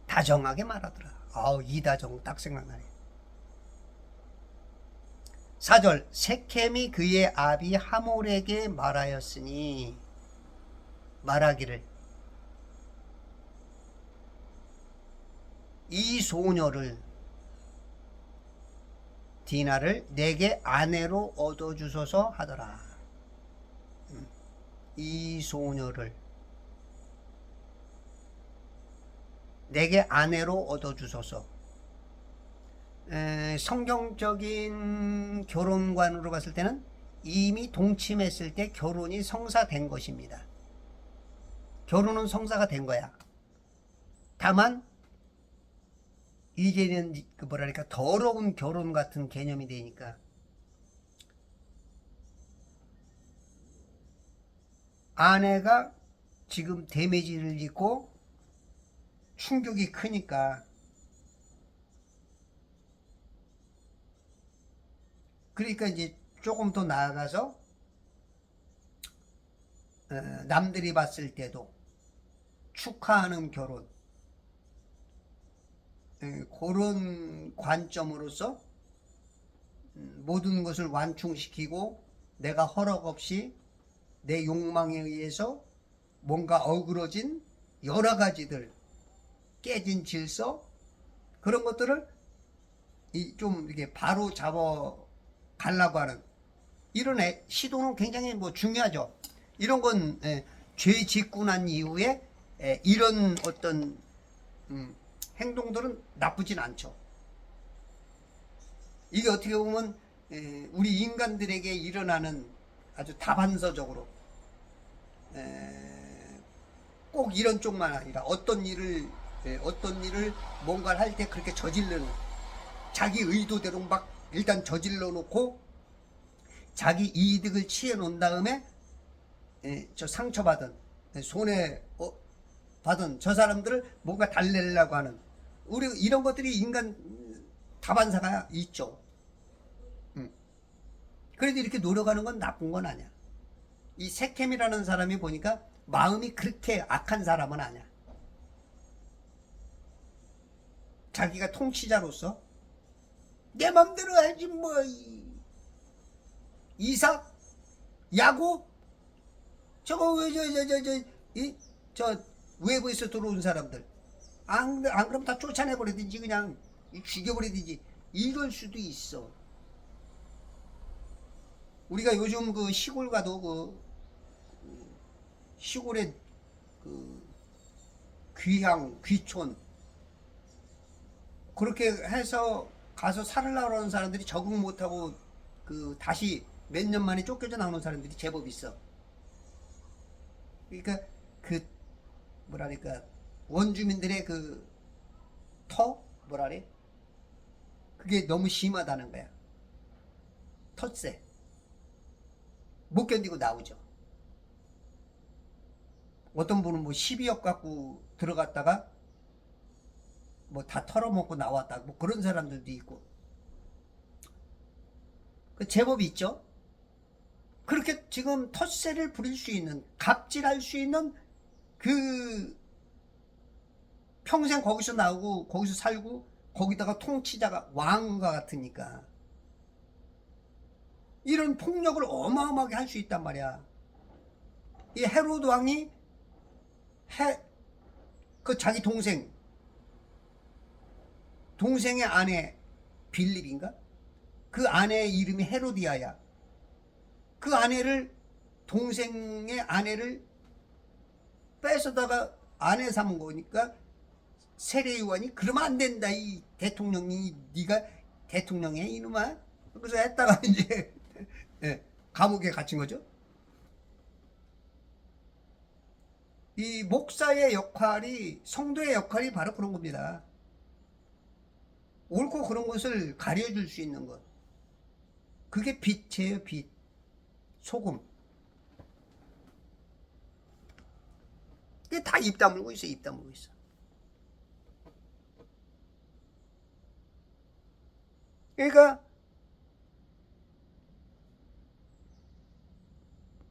다정하게 말하더라. 이다정 딱 생각나네. 4절 세켐이 그의 아비 하몰에게 말하였으니 말하기를 이 소녀를 디나를 내게 아내로 얻어주소서 하더라. 이 소녀를 내게 아내로 얻어주소서. 성경적인 결혼관으로 봤을 때는 이미 동침했을 때 결혼이 성사된 것입니다. 결혼은 성사가 된 거야. 다만 이제는 그 뭐랄까 더러운 결혼 같은 개념이 되니까 아내가 지금 데미지를 입고 충격이 크니까 그러니까 이제 조금 더 나아가서 남들이 봤을 때도 축하하는 결혼 그런 관점으로서 모든 것을 완충시키고 내가 허락 없이 내 욕망에 의해서 뭔가 어그러진 여러 가지들 깨진 질서 그런 것들을 좀 이렇게 바로 잡아 가려고 하는 이런 시도는 굉장히 뭐 중요하죠. 이런 건 죄 짓고 난 이후에 이런 어떤 행동들은 나쁘진 않죠. 이게 어떻게 보면 우리 인간들에게 일어나는 아주 다반사적으로 꼭 이런 쪽만 아니라 어떤 일을 뭔가를 할 때 그렇게 저지르는 자기 의도대로 막 일단 저질러 놓고 자기 이득을 취해 놓은 다음에 저 상처받은 손해 받은 저 사람들을 뭔가 달래려고 하는 우리 이런 것들이 인간 다반사가 있죠. 그래도 이렇게 노력하는 건 나쁜 건 아니야. 이 세켐이라는 사람이 보니까 마음이 그렇게 악한 사람은 아니야. 자기가 통치자로서 내 맘대로 해야지 뭐 이사 야구 저거 저 외부에서 들어온 사람들 안 그러면 다 쫓아내버리든지 그냥 죽여버리든지 이럴 수도 있어. 우리가 요즘 그 시골 가도 그 시골에 그 귀향 귀촌 그렇게 해서 가서 살으려고 하는 사람들이 적응 못하고 그 다시 몇 년 만에 쫓겨져 나오는 사람들이 제법 있어. 그러니까 그 뭐랄까 원주민들의 그 뭐라래 그게 너무 심하다는 거야. 텃세 못 견디고 나오죠. 어떤 분은 뭐 12억 갖고 들어갔다가 뭐 다 털어먹고 나왔다 뭐 그런 사람들도 있고 그 제법 있죠. 그렇게 지금 텃세를 부릴 수 있는 갑질할 수 있는 그 평생 거기서 나오고 거기서 살고 거기다가 통치자가 왕과 같으니까 이런 폭력을 어마어마하게 할 수 있단 말이야. 이 헤로드 왕이 그 자기 동생의 아내 빌립인가? 그 아내의 이름이 헤로디아야. 그 동생의 아내를 뺏어다가 아내 삼은 거니까 세례요한이 그러면 안 된다 이 대통령이 네가 대통령이야 이놈아. 그래서 했다가 이제 감옥에 갇힌 거죠. 이 목사의 역할이 성도의 역할이 바로 그런 겁니다. 옳고 그런 것을 가려줄 수 있는 것. 그게 빛이에요. 빛. 소금. 이게 다 입 다물고 있어. 입 다물고 있어. 그러니까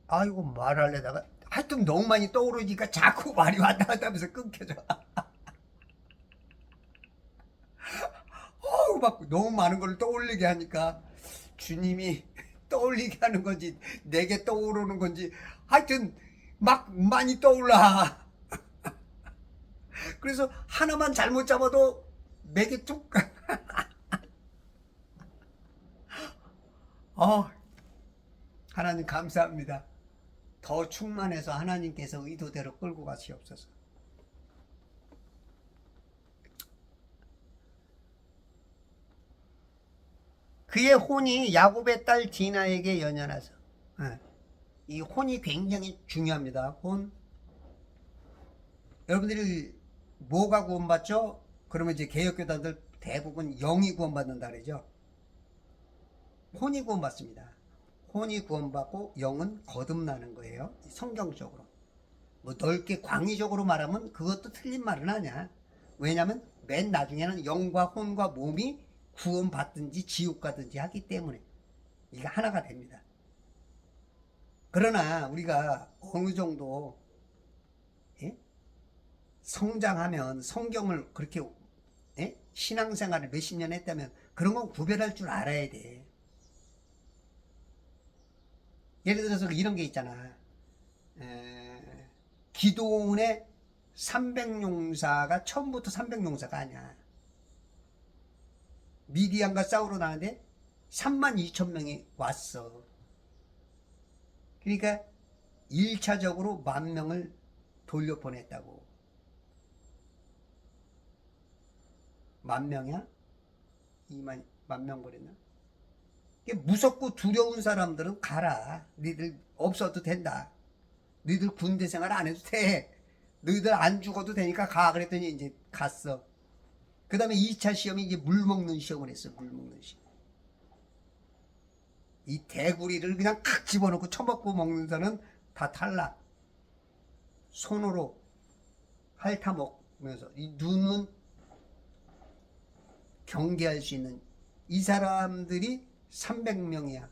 아이고 말하려다가 하여튼 너무 많이 떠오르니까 자꾸 말이 왔다 갔다 하면서 끊겨져. 막 너무 많은 걸 떠올리게 하니까 주님이 떠올리게 하는 건지 내게 떠오르는 건지 하여튼 막 많이 떠올라. 그래서 하나만 잘못 잡아도 맥이 툭. 하나님 감사합니다. 더 충만해서 하나님께서 의도대로 끌고 가시옵소서. 그의 혼이 야곱의 딸 디나에게 연연하서 이 혼이 굉장히 중요합니다. 혼. 여러분들이 뭐가 구원받죠? 그러면 이제 개혁교단들 대부분 영이 구원받는다 그러죠. 혼이 구원받습니다. 혼이 구원받고 영은 거듭나는 거예요. 성경적으로. 뭐 넓게 광의적으로 말하면 그것도 틀린 말은 아니야. 왜냐하면 맨 나중에는 영과 혼과 몸이 구원받든지 지옥 가든지 하기 때문에 이게 하나가 됩니다. 그러나 우리가 어느 정도 성장하면 성경을 그렇게 신앙생활을 몇십 년 했다면 그런 건 구별할 줄 알아야 돼. 예를 들어서 이런 게 있잖아. 기도원의 300용사가 처음부터 300용사가 아니야. 미디안과 싸우러 나는데 32,000명이 왔어. 그러니까 1차적으로 10,000명을 돌려보냈다고. 10,000명이야? 10,000명 보냈나? 무섭고 두려운 사람들은 가라. 니들 없어도 된다. 너희들 군대 생활 안 해도 돼. 너희들 안 죽어도 되니까 가. 그랬더니 이제 갔어. 그 다음에 2차 시험이 이제 물 먹는 시험을 했어. 물 먹는 시험. 이 대구리를 그냥 칵 집어넣고 처먹고 먹는 사람은 다 탈락. 손으로 핥아 먹으면서 이 눈은 경계할 수 있는 이 사람들이 300명이야.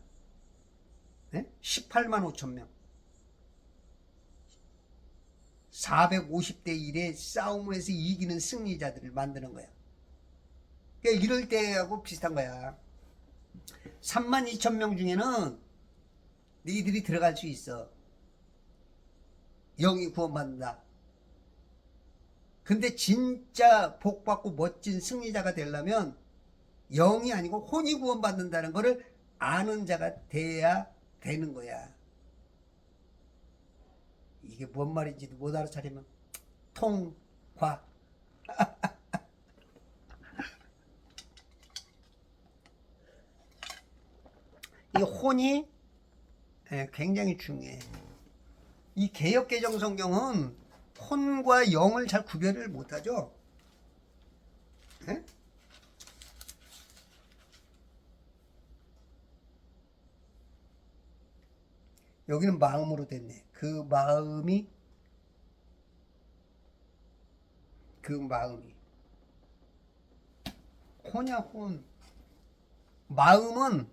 네? 18만 5천 명. 450대 1의 싸움을 해서 이기는 승리자들을 만드는 거야. 그러니까 이럴 때하고 비슷한 거야. 3만 2천 명 중에는 너희들이 들어갈 수 있어. 영이 구원받는다. 근데 진짜 복받고 멋진 승리자가 되려면 영이 아니고 혼이 구원받는다는 것을 아는 자가 돼야 되는 거야. 이게 뭔 말인지도 못 알아차리면 통과. 이 혼이 굉장히 중요해. 이 개역개정 성경은 혼과 영을 잘 구별을 못하죠. 네? 여기는 마음으로 됐네. 그 마음이 혼이야 혼. 마음은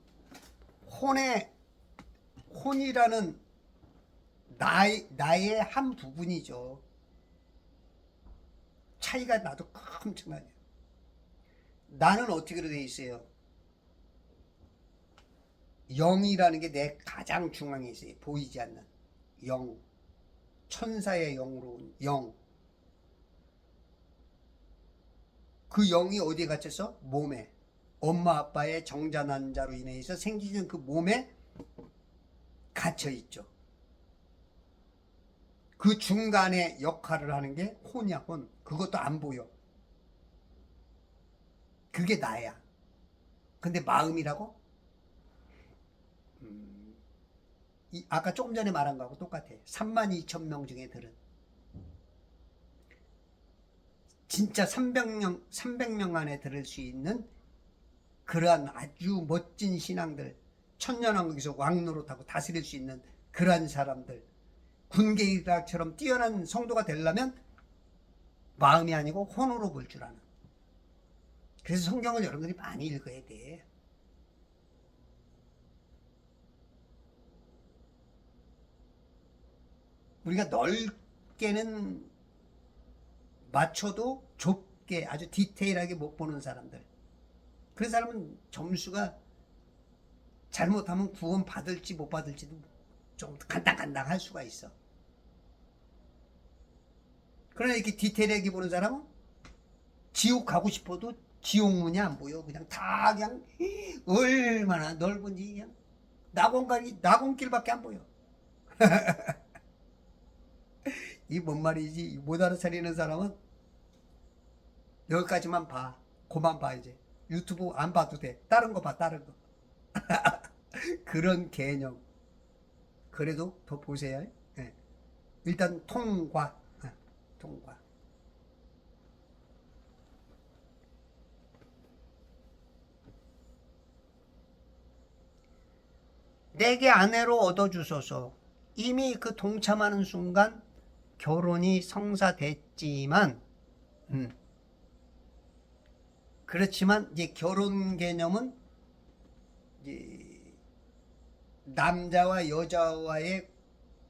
혼이라는 나의 한 부분이죠. 차이가 나도 엄청나게. 나는 어떻게 되어 있어요? 영이라는 게 내 가장 중앙에 있어요. 보이지 않는 영. 천사의 영으로 온 영. 그 영이 어디에 갇혀서? 몸에. 엄마 아빠의 정자난자로 인해서 생기는 그 몸에 갇혀 있죠. 그 중간에 역할을 하는 게 혼이야, 혼. 그것도 안 보여. 그게 나야. 근데 마음이라고? 아까 조금 전에 말한 거하고 똑같아. 3만 2천 명 중에 들은. 진짜 300명 안에 들을 수 있는 그러한 아주 멋진 신앙들, 천년왕국에서 왕노릇하고 다스릴 수 있는 그러한 사람들, 군계일학처럼 뛰어난 성도가 되려면 마음이 아니고 혼으로 볼 줄 아는. 그래서 성경을 여러분들이 많이 읽어야 돼. 우리가 넓게는 맞춰도 좁게 아주 디테일하게 못 보는 사람들. 그런 사람은 점수가 잘못하면 구원 받을지 못 받을지도 좀 간당간당 할 수가 있어. 그러나 이렇게 디테일하게 보는 사람은 지옥 가고 싶어도 지옥문이 안 보여. 그냥 다 그냥 얼마나 넓은지 그냥 낙원길밖에 안 보여. 이 뭔 말이지? 못 알아차리는 사람은 여기까지만 봐. 그만 봐 이제. 유튜브 안 봐도 돼. 다른 거 봐. 다른 거. 그런 개념. 그래도 더 보세요. 네. 일단 통과. 통과. 내게 아내로 얻어주소서. 이미 그 동참하는 순간 결혼이 성사됐지만, 그렇지만 이제 결혼 개념은 이제 남자와 여자와의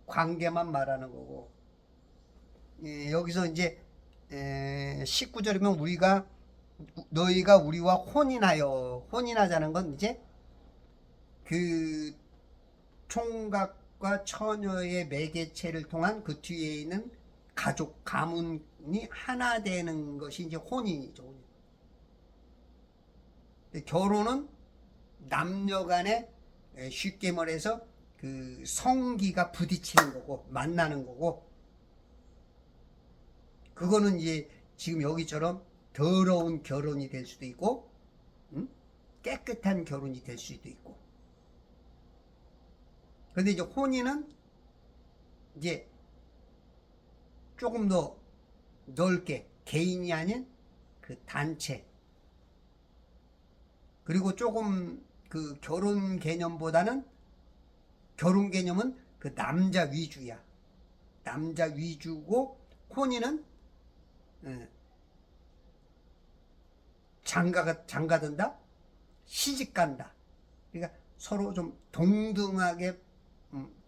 관계만 말하는 거고, 여기서 이제 19절이면 너희가 우리와 혼인하자는 건 이제 그 총각과 처녀의 매개체를 통한 그 뒤에 있는 가족 가문이 하나 되는 것이 이제 혼인이죠. 결혼은 남녀 간에 쉽게 말해서 그 성기가 부딪히는 거고 만나는 거고, 그거는 이제 지금 여기처럼 더러운 결혼이 될 수도 있고 깨끗한 결혼이 될 수도 있고, 근데 이제 혼인은 이제 조금 더 넓게 개인이 아닌 그 단체, 그리고 조금 그 결혼 개념보다는, 결혼 개념은 그 남자 위주야. 남자 위주고, 혼인은 장가든다, 시집 간다. 그러니까 서로 좀 동등하게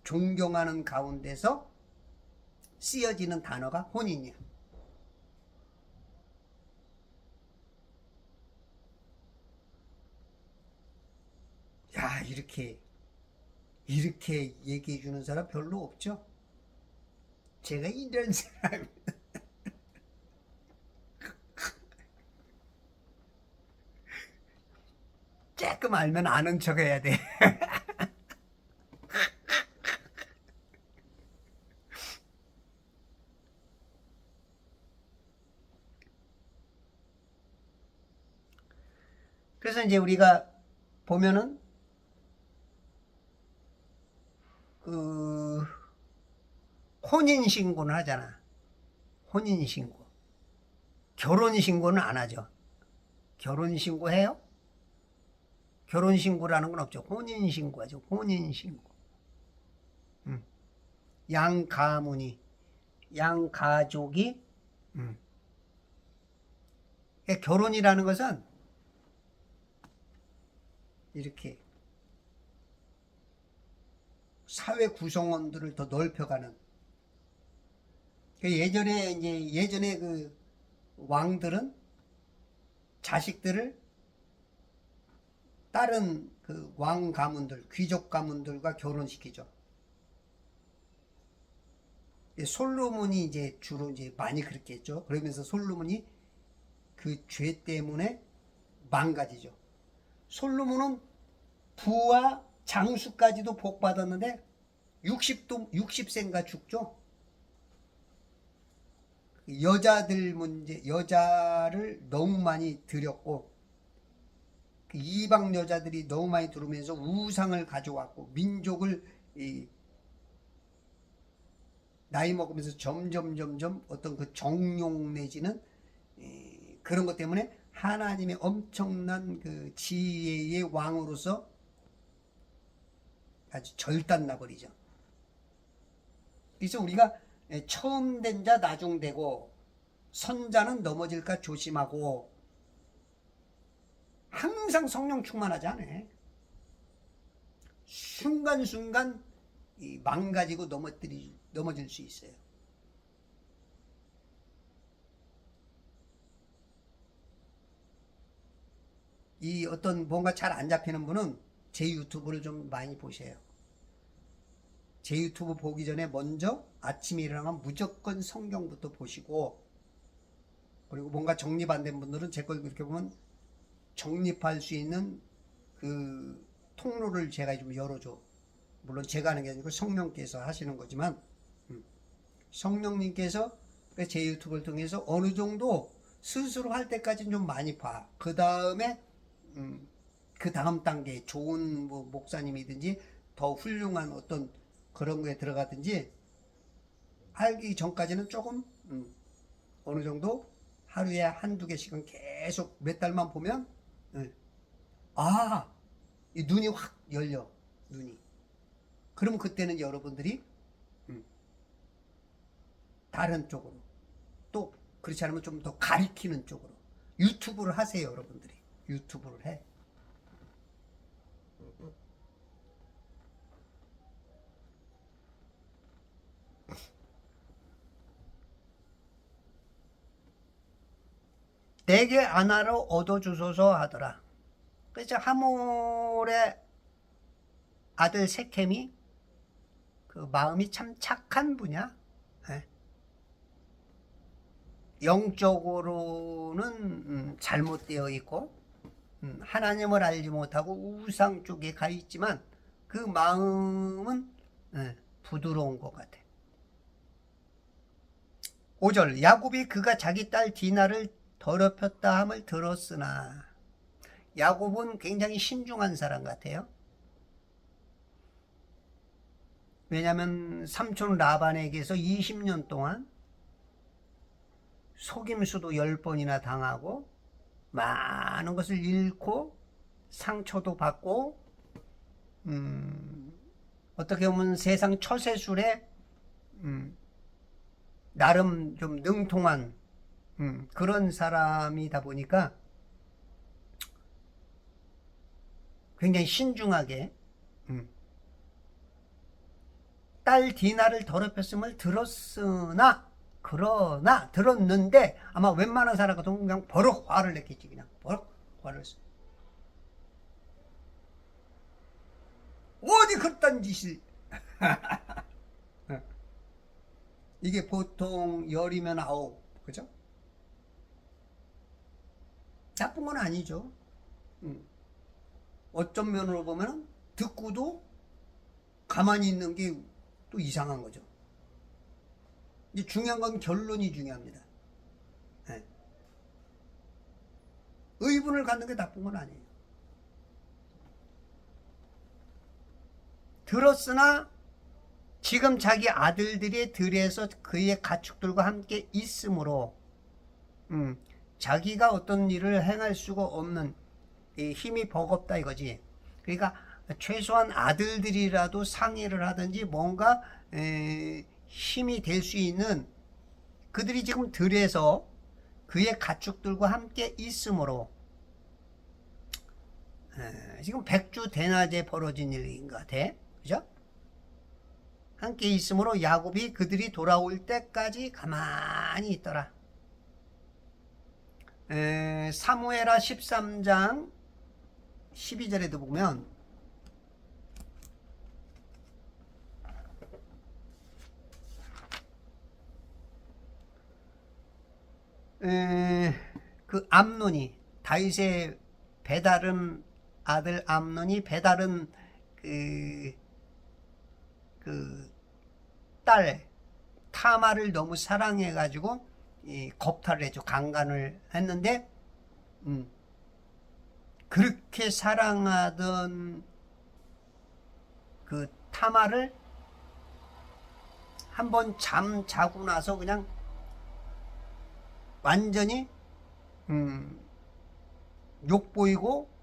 존경하는 가운데서 쓰여지는 단어가 혼인이야. 야, 이렇게 얘기해 주는 사람 별로 없죠? 제가 이런 사람. 조금 알면 아는 척 해야 돼. 그래서 이제 우리가 보면은 그 혼인신고는 하잖아. 혼인신고. 결혼신고는 안 하죠. 결혼신고 해요? 결혼신고라는 건 없죠. 혼인신고 하죠. 혼인신고. 양가문이, 양가족이, 그러니까 결혼이라는 것은 이렇게 사회 구성원들을 더 넓혀가는. 예전에 그 왕들은 자식들을 다른 그 왕 가문들, 귀족 가문들과 결혼시키죠. 솔로몬이 이제 주로 이제 많이 그렇게 했죠. 그러면서 솔로몬이 그 죄 때문에 망가지죠. 솔로몬은 부와 장수까지도 복 받았는데 60세인가 죽죠. 여자들 문제, 여자를 너무 많이 들였고, 그 이방 여자들이 너무 많이 들어오면서 우상을 가져왔고, 민족을 나이 먹으면서 점점 어떤 그 정욕 내지는 그런 것 때문에 하나님의 엄청난 그 지혜의 왕으로서 아주 절단 나버리죠. 그래서 우리가 처음 된 자 나중 되고, 선자는 넘어질까 조심하고, 항상 성령 충만하지 않아. 순간순간 망가지고 넘어질 수 있어요. 이 어떤 뭔가 잘 안 잡히는 분은 제 유튜브를 좀 많이 보세요. 제 유튜브 보기 전에 먼저 아침에 일어나면 무조건 성경부터 보시고, 그리고 뭔가 정립 안 된 분들은 제 걸 그렇게 보면 정립할 수 있는 그 통로를 제가 좀 열어줘. 물론 제가 하는 게 아니고 성령께서 하시는 거지만, 성령님께서 제 유튜브를 통해서 어느 정도 스스로 할 때까지는 좀 많이 봐. 그 다음에 그 다음 단계 좋은 뭐 목사님이든지 더 훌륭한 어떤 그런 거에 들어가든지 알기 전까지는 조금 어느 정도 하루에 한두 개씩은 계속 몇 달만 보면 이 눈이 확 열려. 눈이. 그럼 그때는 여러분들이 다른 쪽으로, 또 그렇지 않으면 좀 더 가리키는 쪽으로 유튜브를 하세요. 여러분들이 유튜브를 해. 내게 아나를 얻어주소서 하더라. 그래서 하몰의 아들 세켐이 그 마음이 참 착한 분이야. 영적으로는 잘못되어 있고 하나님을 알지 못하고 우상 쪽에 가 있지만 그 마음은 부드러운 것 같아. 5절 야곱이 그가 자기 딸 디나를 더럽혔다 함을 들었으나, 야곱은 굉장히 신중한 사람 같아요. 왜냐하면 삼촌 라반에게서 20년 동안 속임수도 10번이나 당하고 많은 것을 잃고 상처도 받고 어떻게 보면 세상 처세술에 나름 좀 능통한 그런 사람이다 보니까 굉장히 신중하게 딸 디나를 더럽혔음을 그러나 들었는데 아마 웬만한 사람 같으면 그냥 버럭 화를 냈겠지. 그냥 버럭 화를 냈어. 어디 그딴 짓을. 이게 보통 열이면 아홉, 그죠? 나쁜 건 아니죠. 어떤 면으로 보면 듣고도 가만히 있는 게 또 이상한 거죠. 이제 중요한 건 결론이 중요합니다. 네. 의분을 갖는 게 나쁜 건 아니에요. 들었으나 지금 자기 아들들이 들에서 그의 가축들과 함께 있으므로 자기가 어떤 일을 행할 수가 없는 힘이 버겁다 이거지. 그러니까 최소한 아들들이라도 상의를 하든지 뭔가 힘이 될 수 있는 그들이 지금 들에서 그의 가축들과 함께 있으므로 지금 백주 대낮에 벌어진 일인 것 같아. 그죠? 함께 있으므로 야곱이 그들이 돌아올 때까지 가만히 있더라. 사무엘하 13장 12절에도 보면 그 암논이 다윗의 배다른 아들 암논이 배다른 그 딸 타마를 너무 사랑해가지고 겁탈을 했죠. 강간을 했는데 그렇게 사랑하던 그 타마를 한번 잠 자고 나서 그냥 완전히 욕보이고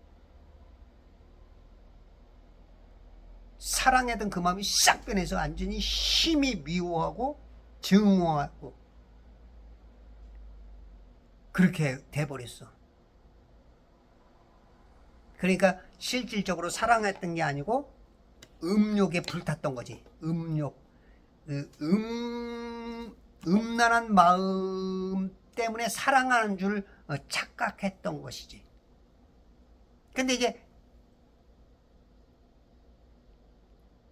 사랑했던 그 마음이 싹 변해서 완전히 힘이 미워하고 증오하고 그렇게 돼버렸어. 그러니까 실질적으로 사랑했던 게 아니고 음욕에 불탔던 거지. 음욕. 음란한 마음 때문에 사랑하는 줄 착각했던 것이지. 근데 이제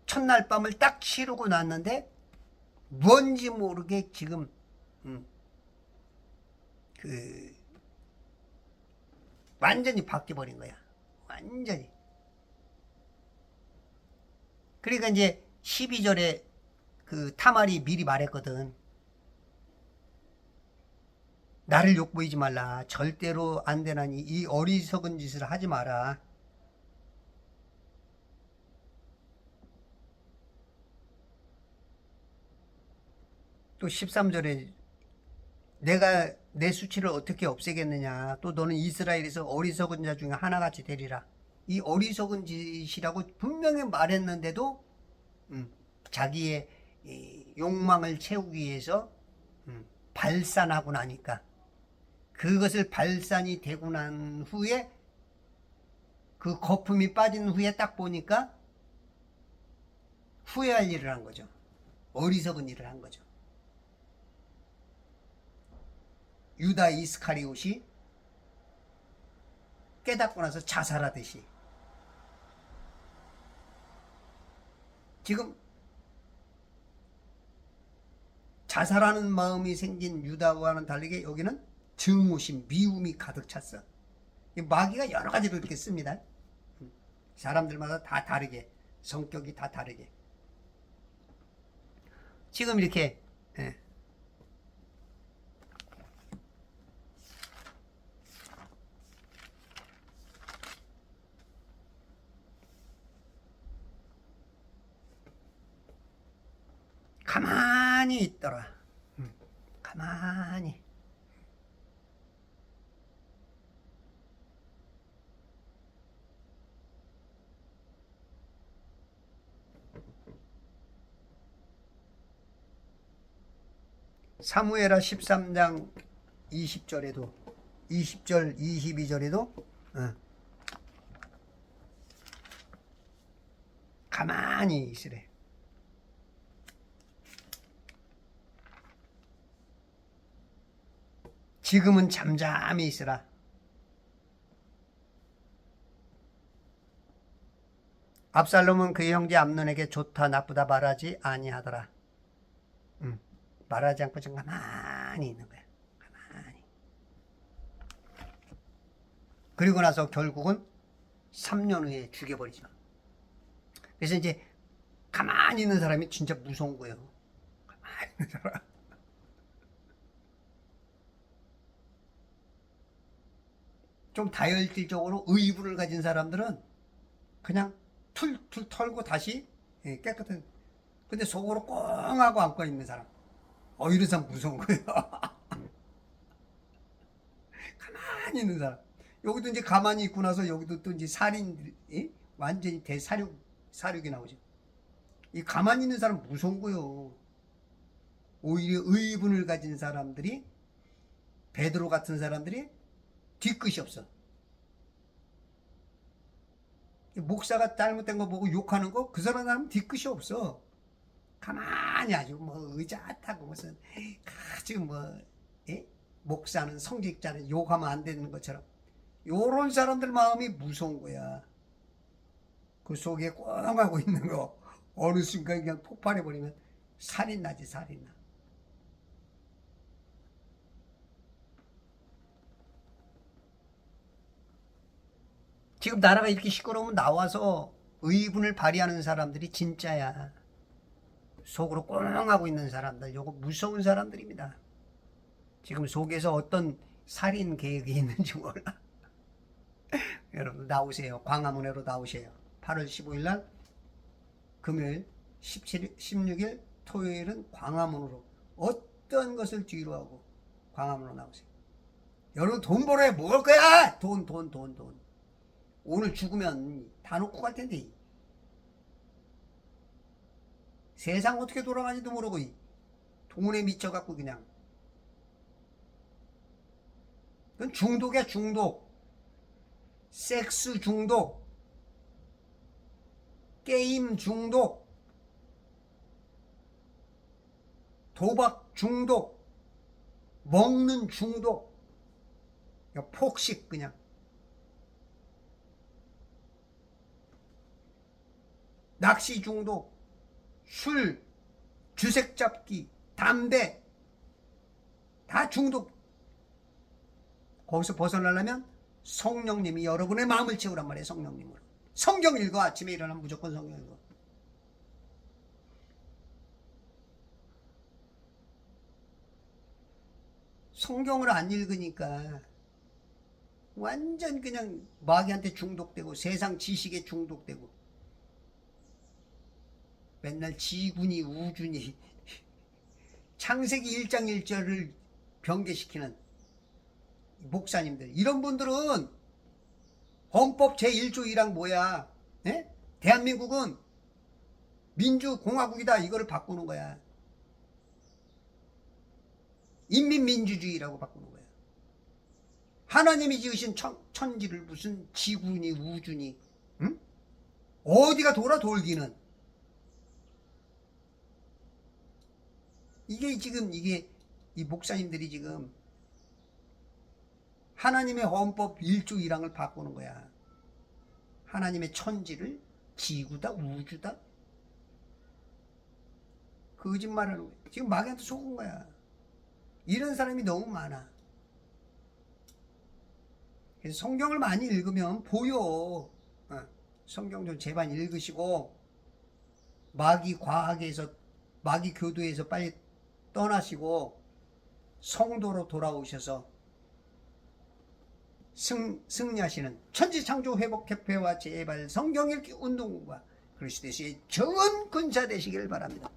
첫날 밤을 딱 치르고 났는데 뭔지 모르게 지금 완전히 바뀌어버린 거야. 완전히. 그러니까 이제 12절에 그 타말이 미리 말했거든. 나를 욕보이지 말라. 절대로 안 되나니 이 어리석은 짓을 하지 마라. 또 13절에 내가 내 수치를 어떻게 없애겠느냐. 또 너는 이스라엘에서 어리석은 자 중에 하나같이 되리라. 이 어리석은 짓이라고 분명히 말했는데도 자기의 욕망을 채우기 위해서 발산하고 나니까 그것을 발산이 되고 난 후에 그 거품이 빠진 후에 딱 보니까 후회할 일을 한 거죠. 어리석은 일을 한 거죠. 유다 이스카리옷이 깨닫고 나서 자살하듯이 지금 자살하는 마음이 생긴 유다와는 다르게 여기는 증오심, 미움이 가득 찼어. 마귀가 여러 가지로 이렇게 씁니다. 사람들마다 다 다르게, 성격이 다 다르게. 지금 이렇게 가만히 있더라. 가만히. 사무엘하 13장 20절에도 20절 22절에도 가만히 있으래. 지금은 잠잠히 있으라. 압살롬은 그의 형제 암논에게 좋다 나쁘다 말하지 아니하더라. 말하지 않고 좀 가만히 있는 거야. 가만히. 그리고 나서 결국은 3년 후에 죽여버리죠. 그래서 이제 가만히 있는 사람이 진짜 무서운 거예요. 가만히 있는 사람. 좀 다혈질적으로 의부를 가진 사람들은 그냥 툴툴 털고 다시 깨끗한. 근데 속으로 꽁하고 안고 있는 사람. 이런 사람 무서운 거예요. 가만히 있는 사람. 여기도 이제 가만히 있고 나서 여기도 또 이제 살인들이 완전히 사륙이 나오죠. 이 가만히 있는 사람 무서운 거예요. 오히려 의분을 가진 사람들이, 베드로 같은 사람들이 뒤끝이 없어. 목사가 잘못된 거 보고 욕하는 거, 그 사람은 뒤끝이 없어. 가만히 아주 의젓하고 무슨 아주 목사는 성직자는 욕하면 안 되는 것처럼 요런 사람들 마음이 무서운 거야. 그 속에 꽁하고 있는 거 어느 순간 그냥 폭발해버리면 살인 나지. 살인 나. 지금 나라가 이렇게 시끄러우면 나와서 의분을 발휘하는 사람들이 진짜야. 속으로 꽁하고 있는 사람들, 요거 무서운 사람들입니다. 지금 속에서 어떤 살인 계획이 있는지 몰라. 여러분 나오세요. 광화문으로 나오세요. 8월 15일 날 금요일, 16일 토요일은 광화문으로, 어떤 것을 뒤로 하고 광화문으로 나오세요. 여러분 돈 벌어야 먹을 거야. 돈. 오늘 죽으면 다 놓고 갈 텐데. 세상 어떻게 돌아가는지도 모르고 돈에 미쳐갖고 그냥. 그건 중독이야, 중독. 섹스 중독, 게임 중독, 도박 중독, 먹는 중독, 폭식 그냥. 낚시 중독, 술, 주색 잡기, 담배, 다 중독. 거기서 벗어나려면 성령님이 여러분의 마음을 채우란 말이에요. 성령님으로. 성경 읽어. 아침에 일어나면 무조건 성경 읽어. 성경을 안 읽으니까 완전 그냥 마귀한테 중독되고 세상 지식에 중독되고 맨날 지군이 우준이 창세기 1장 1절을 변개시키는 목사님들, 이런 분들은 헌법 제1조 1항 뭐야? 대한민국은 민주공화국이다, 이거를 바꾸는 거야. 인민민주주의라고 바꾸는 거야. 하나님이 지으신 천지를 무슨 지군이 우준이, 응? 어디가 돌아 돌기는. 이게 지금 이 목사님들이 지금 하나님의 헌법 1조 1항을 바꾸는 거야. 하나님의 천지를 지구다 우주다, 거짓말하는 거야. 지금 마귀한테 속은 거야. 이런 사람이 너무 많아. 그래서 성경을 많이 읽으면 보여. 성경 좀 제발 읽으시고 마귀 과학에서, 마귀 교도에서 빨리 떠나시고 성도로 돌아오셔서 승리하시는 천지창조회복협회와 제발 성경 읽기 운동과 그리스도의 좋은 군사 되시길 바랍니다.